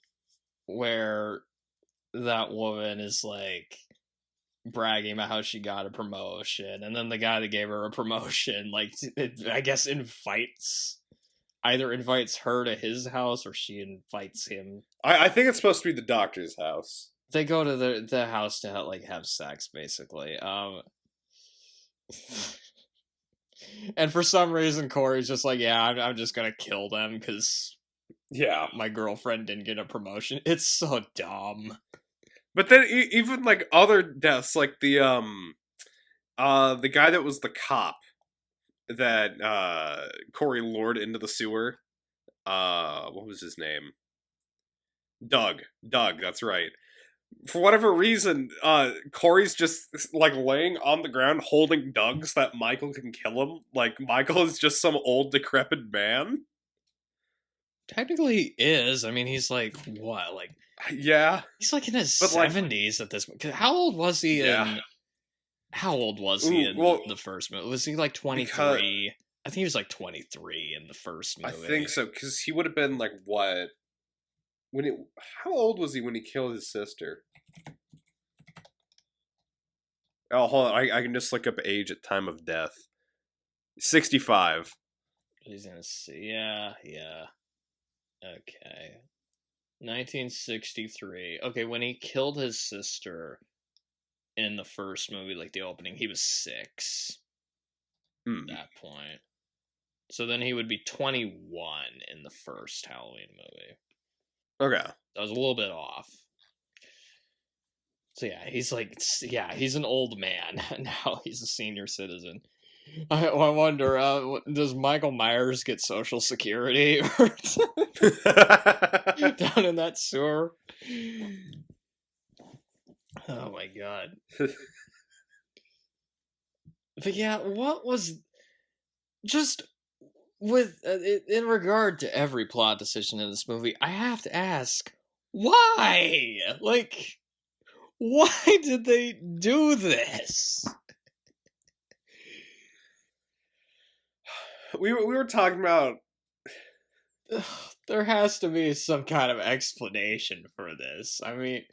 B: where that woman is like bragging about how she got a promotion, and then the guy that gave her a promotion, like, I guess either invites her to his house or she invites him.
A: I think it's supposed to be the doctor's house.
B: They go to the house to like have sex, basically. And for some reason, Corey's just like, yeah, I'm just gonna kill them because my girlfriend didn't get a promotion. It's so dumb.
A: But then even like other deaths, like the guy that was the cop that Corey lured into the sewer. What was his name? Doug, that's right. For whatever reason, Corey's just like laying on the ground holding Doug so that Michael can kill him. Like Michael is just some old decrepit man.
B: Technically he is. I mean, he's like, what? Like,
A: yeah.
B: He's like in his 70s at this point. How old was he in... How old was he in the first movie? Was he like 23? I think he was like 23 in the first movie.
A: I think so, because he would have been like, what? How old was he when he killed his sister? Oh, hold on. I can just look up age at time of death. 65.
B: He's gonna see. Yeah. Okay. 1963. Okay, when he killed his sister in the first movie, like the opening, he was 6 at that point. So then he would be 21 in the first Halloween movie.
A: Okay.
B: That was a little bit off. So yeah, he's an old man. Now he's a senior citizen. I wonder, does Michael Myers get Social Security down in that sewer? Oh my god. But yeah, what was... Just with... in regard to every plot decision in this movie, I have to ask, why? Like, why did they do this?
A: We were talking about...
B: There has to be some kind of explanation for this. I mean...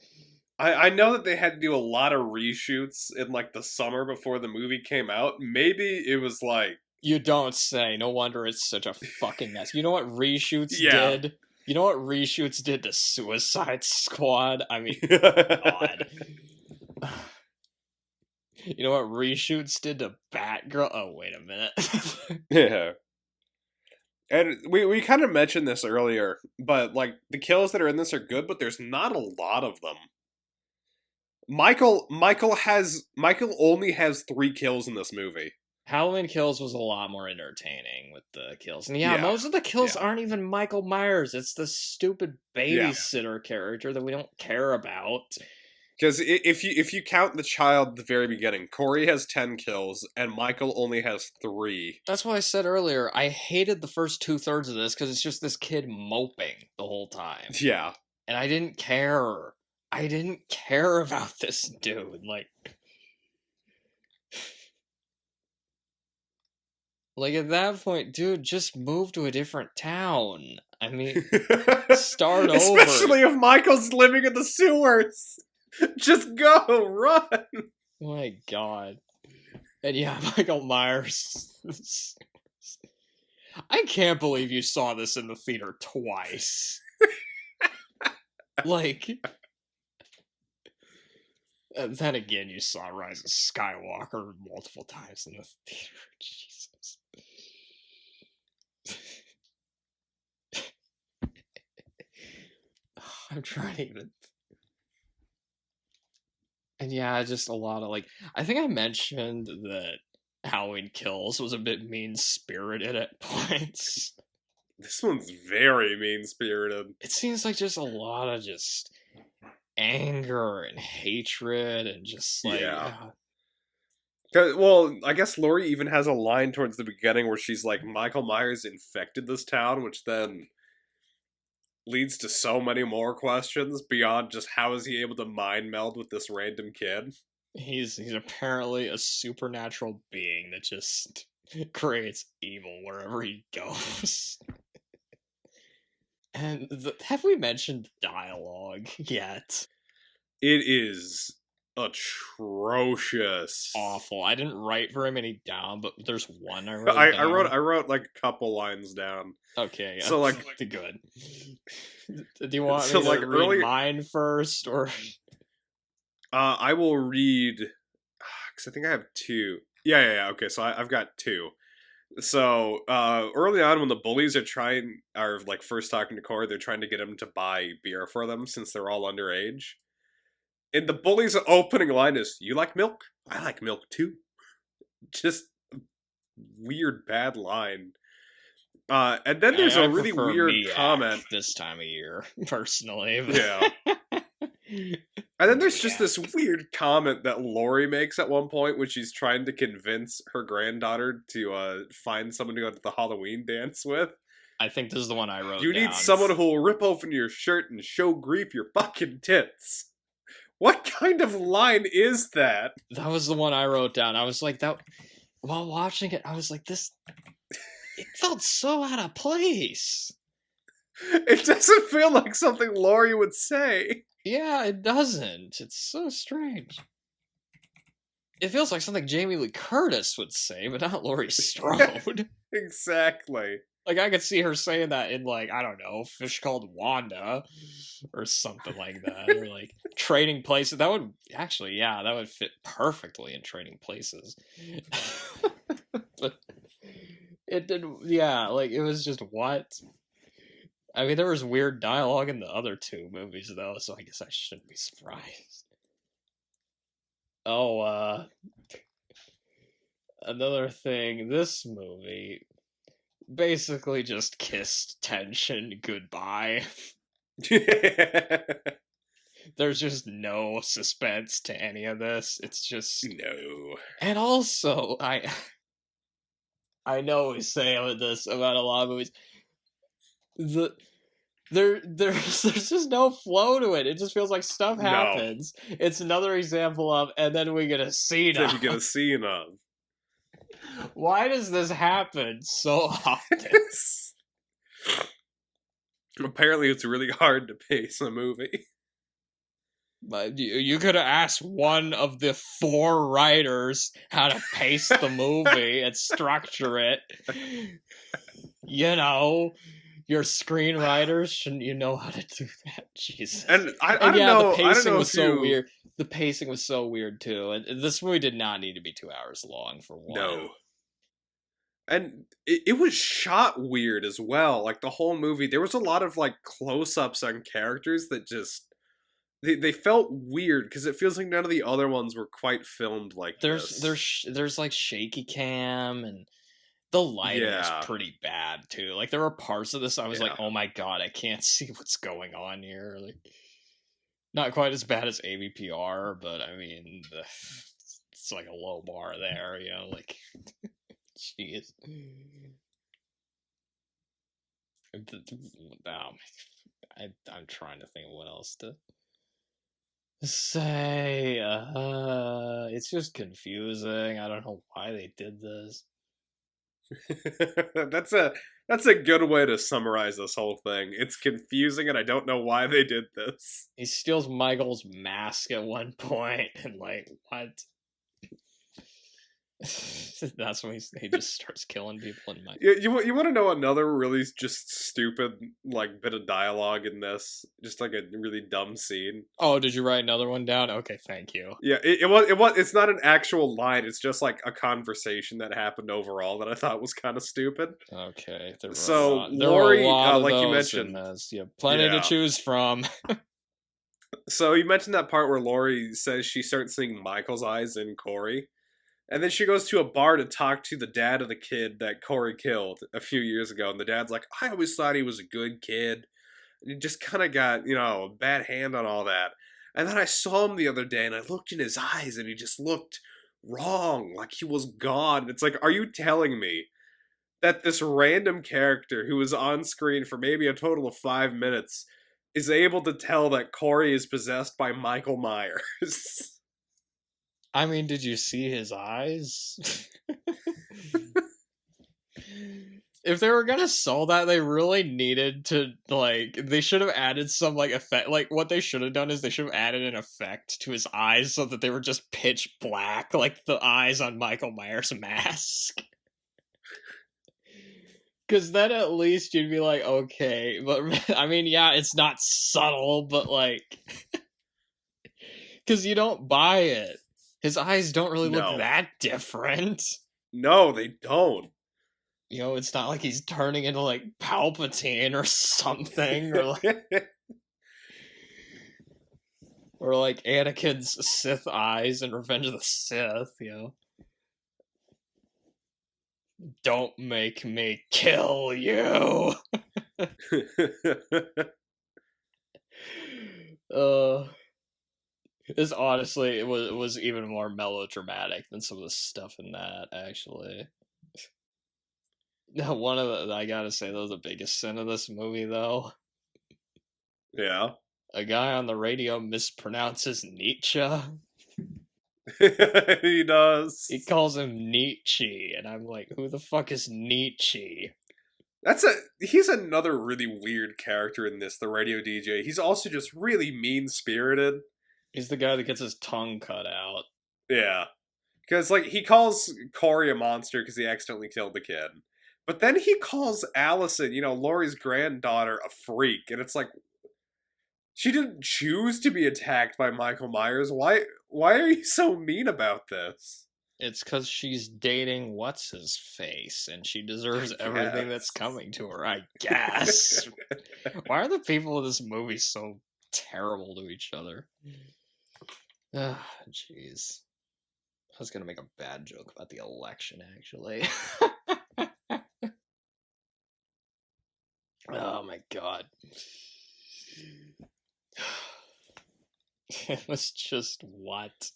A: I know that they had to do a lot of reshoots in, like, the summer before the movie came out. Maybe it was, like...
B: You don't say. No wonder it's such a fucking mess. You know what reshoots did? You know what reshoots did to Suicide Squad? I mean, God. You know what reshoots did to Batgirl? Oh, wait a minute.
A: Yeah. And we kind of mentioned this earlier, but, like, the kills that are in this are good, but there's not a lot of them. Michael only has 3 kills in this movie.
B: Halloween Kills was a lot more entertaining with the kills. And most of the kills aren't even Michael Myers. It's the stupid babysitter character that we don't care about.
A: Because if you count the child at the very beginning, Corey has 10 kills, and Michael only has 3.
B: That's why I said earlier, I hated the first 2/3 of this, because it's just this kid moping the whole time.
A: Yeah.
B: And I didn't care. I didn't care about this dude. Like, at that point, dude, just move to a different town. I mean, start over.
A: Especially if Michael's living in the sewers. Just go, run.
B: My God. And yeah, Michael Myers. I can't believe you saw this in the theater twice. Like... And then again, you saw Rise of Skywalker multiple times in the theater. Jesus. I'm trying to even. And yeah, just a lot of like. I think I mentioned that Halloween Kills was a bit mean spirited at points.
A: This one's very mean-spirited.
B: It seems like just a lot of just anger and hatred and just like
A: Yeah. Well, I guess Laurie even has a line towards the beginning where she's like, Michael Myers infected this town, which then leads to so many more questions beyond just how is he able to mind meld with this random kid.
B: he's apparently a supernatural being that just creates evil wherever he goes. And have we mentioned dialogue yet?
A: It is atrocious.
B: Awful. I didn't write very many down, but there's one I wrote.
A: I wrote like a couple lines down.
B: Okay,
A: so like
B: good. Do you want
A: so
B: me to
A: like
B: read mine first, or?
A: I will read because I think I have two. Yeah. Okay, so I've got two. So early on, when the bullies are like first talking to Corey, they're trying to get him to buy beer for them since they're all underage. And the bully's opening line is, "You like milk? I like milk too." Just weird bad line. And then there's a really weird comment
B: this time of year, personally. But...
A: Yeah. And then there's just this weird comment that Laurie makes at one point when she's trying to convince her granddaughter to find someone to go to the Halloween dance with.
B: I think this is the one I wrote.
A: You need someone who will rip open your shirt and show grief your fucking tits. What kind of line is that?
B: That was the one I wrote down. I was like, that while watching it, I was like, this. It felt so out of place.
A: It doesn't feel like something Laurie would say.
B: Yeah, it doesn't. It's so strange. It feels like something Jamie Lee Curtis would say, but not Laurie Strode.
A: Exactly.
B: Like, I could see her saying that in, like, I don't know, Fish Called Wanda, or something like that. Or, like, Trading Places. That would, actually, yeah, that would fit perfectly in Trading Places. But it didn't, yeah, like, it was just, what? I mean, there was weird dialogue in the other two movies, though, so I guess I shouldn't be surprised. Oh, another thing, this movie basically just kissed tension goodbye. There's just no suspense to any of this. It's just...
A: No.
B: And also, I know we say this about a lot of movies. There's just no flow to it. It just feels like stuff happens. No. It's another example of, and then we get a scene of.
A: Then you get a scene of.
B: Why does this happen so often?
A: Apparently it's really hard to pace a movie.
B: But you could have asked one of the 4 writers how to pace the movie and structure it. You know, your screenwriters, shouldn't you know how to do that? Jesus.
A: And I don't know.
B: The pacing was
A: so
B: weird. The pacing was so weird too, and this movie did not need to be 2 hours long for one.
A: No. And it was shot weird as well. Like the whole movie, there was a lot of like close-ups on characters that just they felt weird because it feels like none of the other ones were quite filmed like this.
B: There's like shaky cam, and the lighting is pretty bad too. Like there were parts of this I was like, oh my god, I can't see what's going on here. Like not quite as bad as AVPR, but I mean it's like a low bar there, you know, like jeez. I'm trying to think of what else to say. It's just confusing. I don't know why they did this.
A: That's a good way to summarize this whole thing. It's confusing, and I don't know why they did this.
B: He steals Michael's mask at one point, and like, what? That's when he just starts killing people in my.
A: You want to know another really just stupid like bit of dialogue in this? Just like a really dumb scene.
B: Oh, did you write another one down? Okay, thank you.
A: Yeah, it's not an actual line. It's just like a conversation that happened overall that I thought was kind of stupid.
B: Okay,
A: So
B: there were a
A: Lori,
B: lot of
A: like you
B: those in
A: mentioned,
B: this. You have plenty to choose from.
A: So you mentioned that part where Lori says she starts seeing Michael's eyes in Corey. And then she goes to a bar to talk to the dad of the kid that Corey killed a few years ago. And the dad's like, I always thought he was a good kid. And he just kind of got, a bad hand on all that. And then I saw him the other day and I looked in his eyes and he just looked wrong. Like he was gone. And it's like, are you telling me that this random character who was on screen for maybe a total of 5 minutes is able to tell that Corey is possessed by Michael Myers?
B: I mean, did you see his eyes? If they were gonna sell that, they really needed to, they should have added some, effect. Like, what they should have done is they should have added an effect to his eyes so that they were just pitch black, like the eyes on Michael Myers' mask. Because then at least you'd be like, okay. But, I mean, yeah, it's not subtle, but, because you don't buy it. His eyes don't really look that different.
A: No, they don't.
B: It's not like he's turning into, Palpatine or something, or, or, Anakin's Sith eyes in Revenge of the Sith, Don't make me kill you! This honestly it was even more melodramatic than some of the stuff in that, actually. One of I gotta say, though, the biggest sin of this movie, though.
A: Yeah.
B: A guy on the radio mispronounces Nietzsche.
A: He does.
B: He calls him Nietzsche, and I'm like, who the fuck is Nietzsche?
A: He's another really weird character in this, the radio DJ. He's also just really mean-spirited.
B: He's the guy that gets his tongue cut out.
A: Yeah. Because, he calls Corey a monster because he accidentally killed the kid. But then he calls Allison, Laurie's granddaughter, a freak. And it's like, she didn't choose to be attacked by Michael Myers. Why are you so mean about this?
B: It's because she's dating what's-his-face, and she deserves everything that's coming to her, I guess. Why are the people in this movie so terrible to each other? Jeez. I was gonna make a bad joke about the election, actually. Oh my god. It was just what?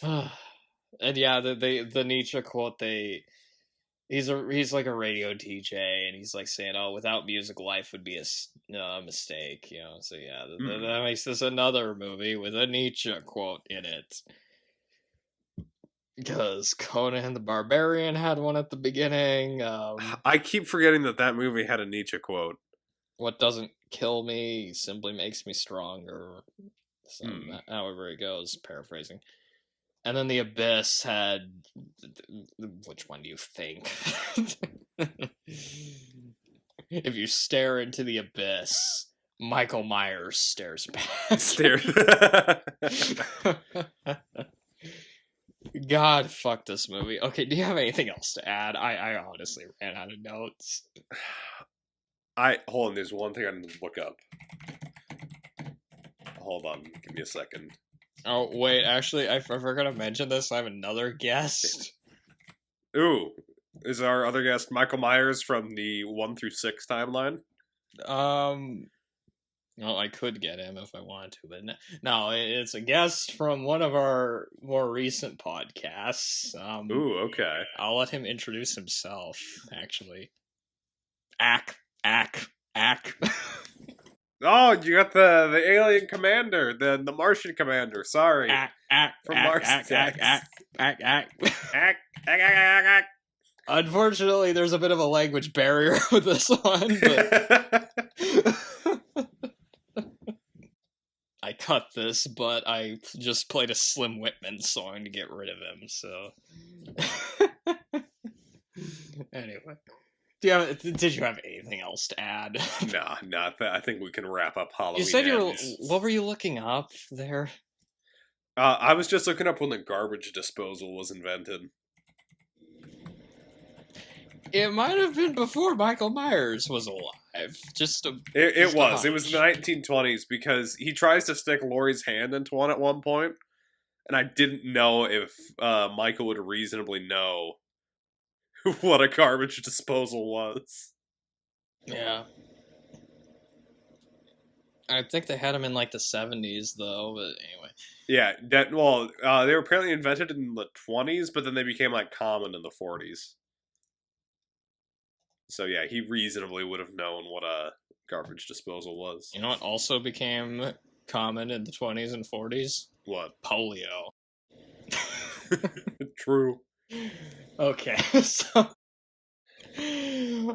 B: And yeah, the Nietzsche quote, he's like a radio DJ, and he's saying, "Oh, without music, life would be a mistake." So yeah, that makes this another movie with a Nietzsche quote in it. Because Conan the Barbarian had one at the beginning.
A: I keep forgetting that movie had a Nietzsche quote.
B: What doesn't kill me simply makes me stronger. However it goes, paraphrasing. And then The Abyss had... Which one do you think? If you stare into the abyss, Michael Myers stares back. God, fuck this movie. Okay, do you have anything else to add? I honestly ran out of notes.
A: Hold on, there's one thing I need to look up. Hold on, give me a second.
B: Oh, wait, actually, I forgot to mention this. I have another guest.
A: Ooh, is our other guest Michael Myers from the 1 through 6 timeline?
B: Well, I could get him if I wanted to, but no, it's a guest from one of our more recent podcasts.
A: Ooh, okay.
B: I'll let him introduce himself, actually. Ack.
A: Oh, you got the alien commander, the Martian commander. Sorry, from Mars.
B: Unfortunately, there's a bit of a language barrier with this one, but I cut this, but I just played a Slim Whitman song to get rid of him, so... Anyway. Did you have anything else to add?
A: Nah, not that. I think we can wrap up Halloween.
B: You said what were you looking up there?
A: I was just looking up when the garbage disposal was invented.
B: It might have been before Michael Myers was alive.
A: It was. It was in the 1920s because he tries to stick Laurie's hand into one at one point, and I didn't know if Michael would reasonably know what a garbage disposal was.
B: Yeah. I think they had them in like the 70s though, but anyway.
A: Yeah, they were apparently invented in the 20s, but then they became like common in the 40s. So yeah, he reasonably would have known what a garbage disposal was.
B: You know what also became common in the 20s and 40s?
A: What?
B: Polio.
A: True.
B: Okay, so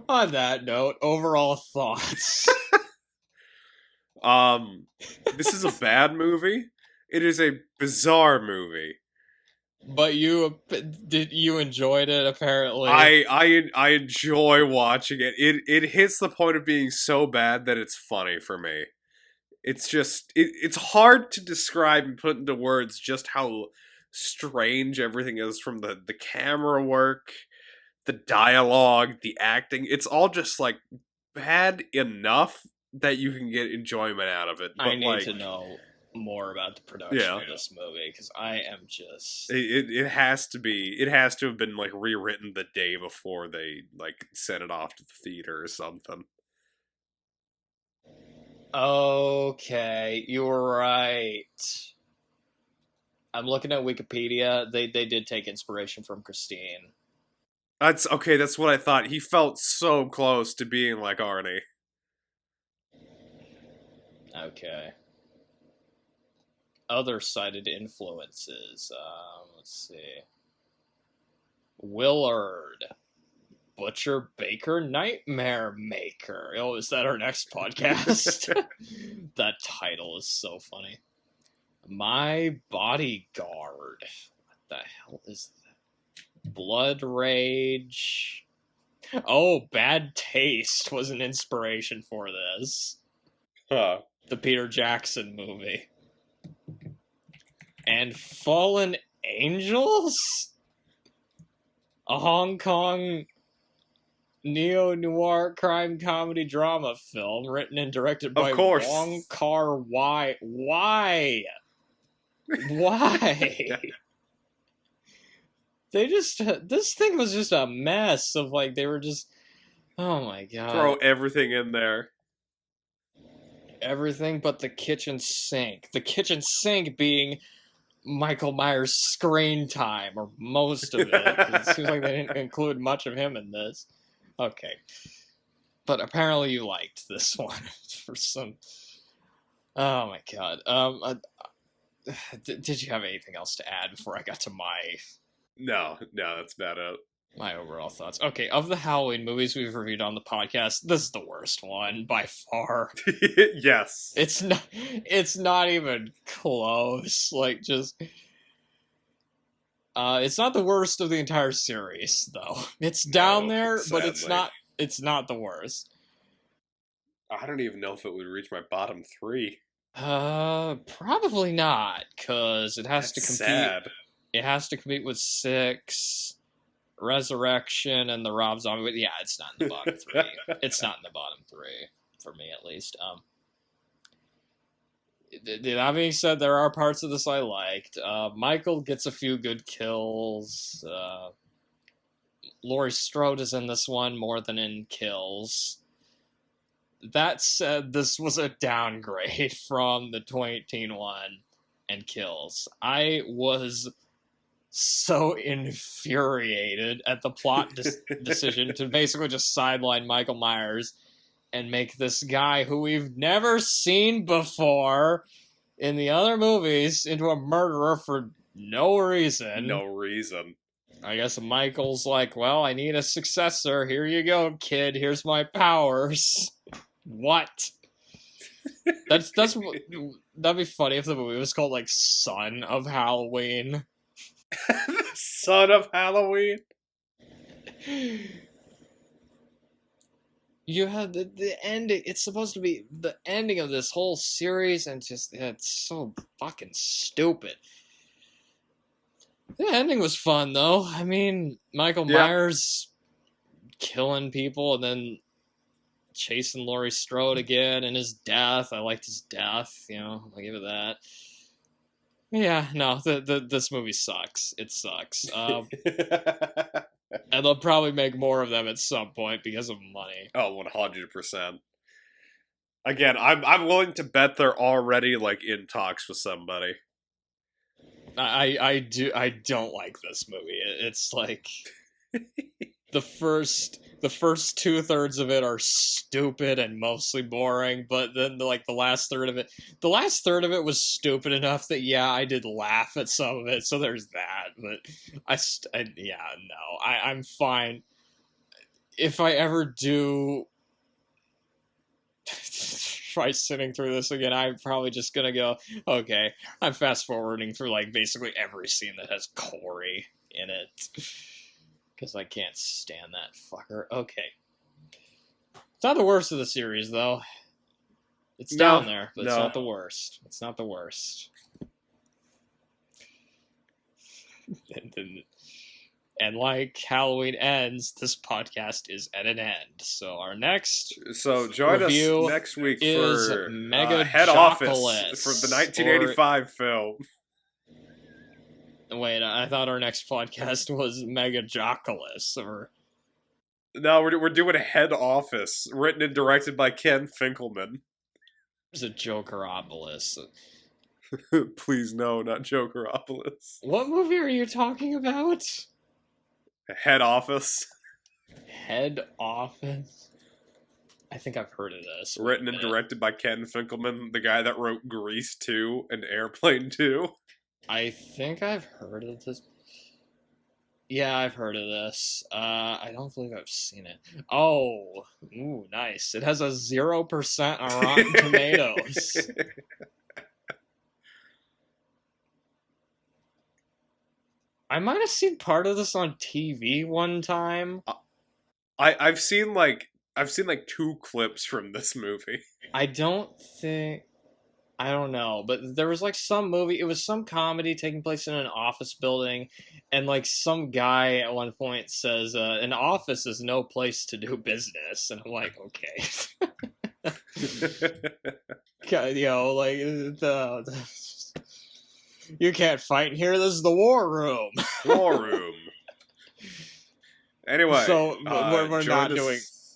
B: on that note, overall thoughts.
A: This is a bad movie. It is a bizarre movie.
B: But you enjoyed it apparently.
A: I enjoy watching it. It hits the point of being so bad that it's funny for me. It's just it's hard to describe and put into words just how strange everything is, from the camera work, the dialogue, the acting. It's all just like bad enough that you can get enjoyment out of it. But
B: I need to know more about the production of this movie because I am just
A: it has to have been like rewritten the day before they like sent it off to the theater or something.
B: Okay, you're right. I'm looking at Wikipedia. They did take inspiration from Christine.
A: That's okay. That's what I thought. He felt so close to being like Arnie.
B: Okay. Other cited influences. Let's see. Willard. Butcher, Baker, Nightmare Maker. Oh, is that our next podcast? That title is so funny. My Bodyguard. What the hell is that? Blood Rage. Oh, Bad Taste was an inspiration for this.
A: Huh.
B: The Peter Jackson movie. And Fallen Angels? A Hong Kong neo-noir crime comedy drama film written and directed by Wong Kar-wai. Why?
A: Yeah.
B: This thing was just a mess of like, they were just, oh my god.
A: Throw everything in there.
B: Everything but the kitchen sink. The kitchen sink being Michael Myers' screen time, or most of it. It seems like they didn't include much of him in this. Okay. But apparently you liked this one for some... Oh my god. Did you have anything else to add before I got to my...
A: No, that's about it.
B: My overall thoughts. Okay, of the Halloween movies we've reviewed on the podcast, this is the worst one by far.
A: Yes.
B: It's not even close. Like, just... it's not the worst of the entire series, though. It's down there, but it's not the worst.
A: I don't even know if it would reach my bottom 3.
B: Probably not, because it has to compete.
A: Sad.
B: It has to compete with 6, Resurrection, and the Rob Zombie. But yeah, it's not in the bottom 3. It's not in the bottom 3 for me, at least. That being said, there are parts of this I liked. Michael gets a few good kills. Laurie Strode is in this one more than in kills. That said, this was a downgrade from the 2018 one and kills. I was so infuriated at the plot decision to basically just sideline Michael Myers and make this guy who we've never seen before in the other movies into a murderer for no reason.
A: No reason.
B: I guess Michael's like, well, I need a successor. Here you go, kid. Here's my powers. What? That'd be funny if the movie was called like Son of Halloween.
A: Son of Halloween.
B: You have the ending. It's supposed to be the ending of this whole series, and just it's so fucking stupid. The ending was fun though. I mean, Michael Myers killing people and then chasing Laurie Strode again, and his death. I liked his death. I'll give it that. Yeah, no, this movie sucks. It sucks. And they'll probably make more of them at some point because of money.
A: Oh, 100%. Again, I'm willing to bet they're already like in talks with somebody.
B: I don't like this movie. It's like the first 2/3 of it are stupid and mostly boring, but then the last third of it was stupid enough that I did laugh at some of it. So there's that. But I'm fine. If I ever do try sitting through this again, I'm probably just gonna go, okay, I'm fast forwarding through like basically every scene that has Corey in it. Because I can't stand that fucker. Okay. It's not the worst of the series, though. It's down there, but it's not the worst. It's not the worst. And like Halloween ends, this podcast is at an end. So our next
A: join us next week for
B: Mega
A: Head Office for the 1985 film.
B: Wait, I thought our next podcast was Megajoculus, or...
A: No, we're doing a Head Office, written and directed by Ken Finkelman.
B: It's a Jokeropolis.
A: Please, no, not Jokeropolis.
B: What movie are you talking about?
A: Head Office.
B: Head Office? I think I've heard of this.
A: Written and directed by Ken Finkelman, the guy that wrote Grease 2 and Airplane 2.
B: I think I've heard of this. Yeah, I've heard of this. I don't believe I've seen it. Oh, ooh, nice. It has a 0% on Rotten Tomatoes. I might have seen part of this on TV one time.
A: I've seen like 2 clips from this movie.
B: I don't know, but there was like some movie, it was some comedy taking place in an office building, and like some guy at one point says, an office is no place to do business, and I'm like, okay. You can't fight in here, this is the war room.
A: War room. Anyway,
B: so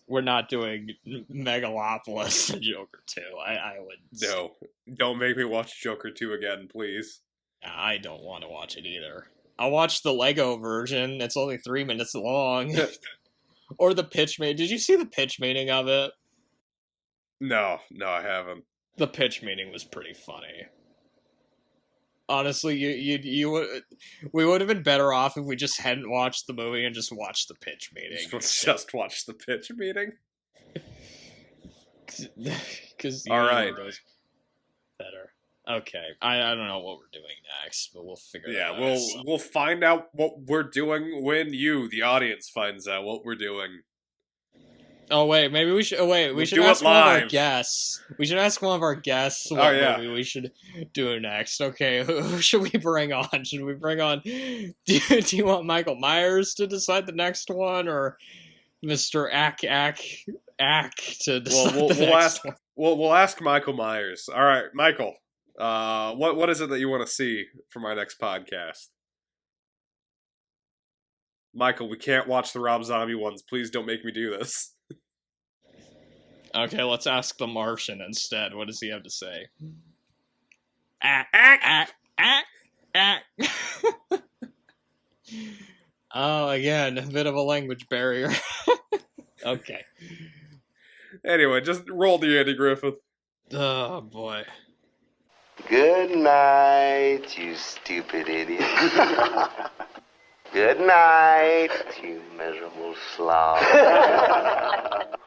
B: we're not doing Megalopolis and Joker 2. I would...
A: No. Don't make me watch Joker 2 again, please.
B: I don't want to watch it either. I'll watch the Lego version. It's only 3 minutes long. Or the pitch meeting. Did you see the pitch meeting of it?
A: No, I haven't.
B: The pitch meeting was pretty funny. Honestly, we would have been better off if we just hadn't watched the movie and just watched the pitch meeting.
A: Just watch the pitch meeting?
B: Because
A: all right,
B: better. Okay, I don't know what we're doing next, but we'll figure that out.
A: Yeah, we'll find out what we're doing when you, the audience, finds out what we're doing.
B: Oh wait, maybe we should. We should ask one of our guests. We should ask one of our guests what movie we should do next. Okay, who should we bring on? Should we bring on? Do you want Michael Myers to decide the next one, or Mr. Ack to decide the next one?
A: We'll ask Michael Myers. All right, Michael. What is it that you want to see for my next podcast? Michael, we can't watch the Rob Zombie ones. Please don't make me do this.
B: Okay, let's ask the Martian instead. What does he have to say? Oh, again, a bit of a language barrier. Okay.
A: Anyway, just roll the Andy Griffith.
B: Oh, boy.
C: Good night, you stupid idiot. Good night, you miserable slob.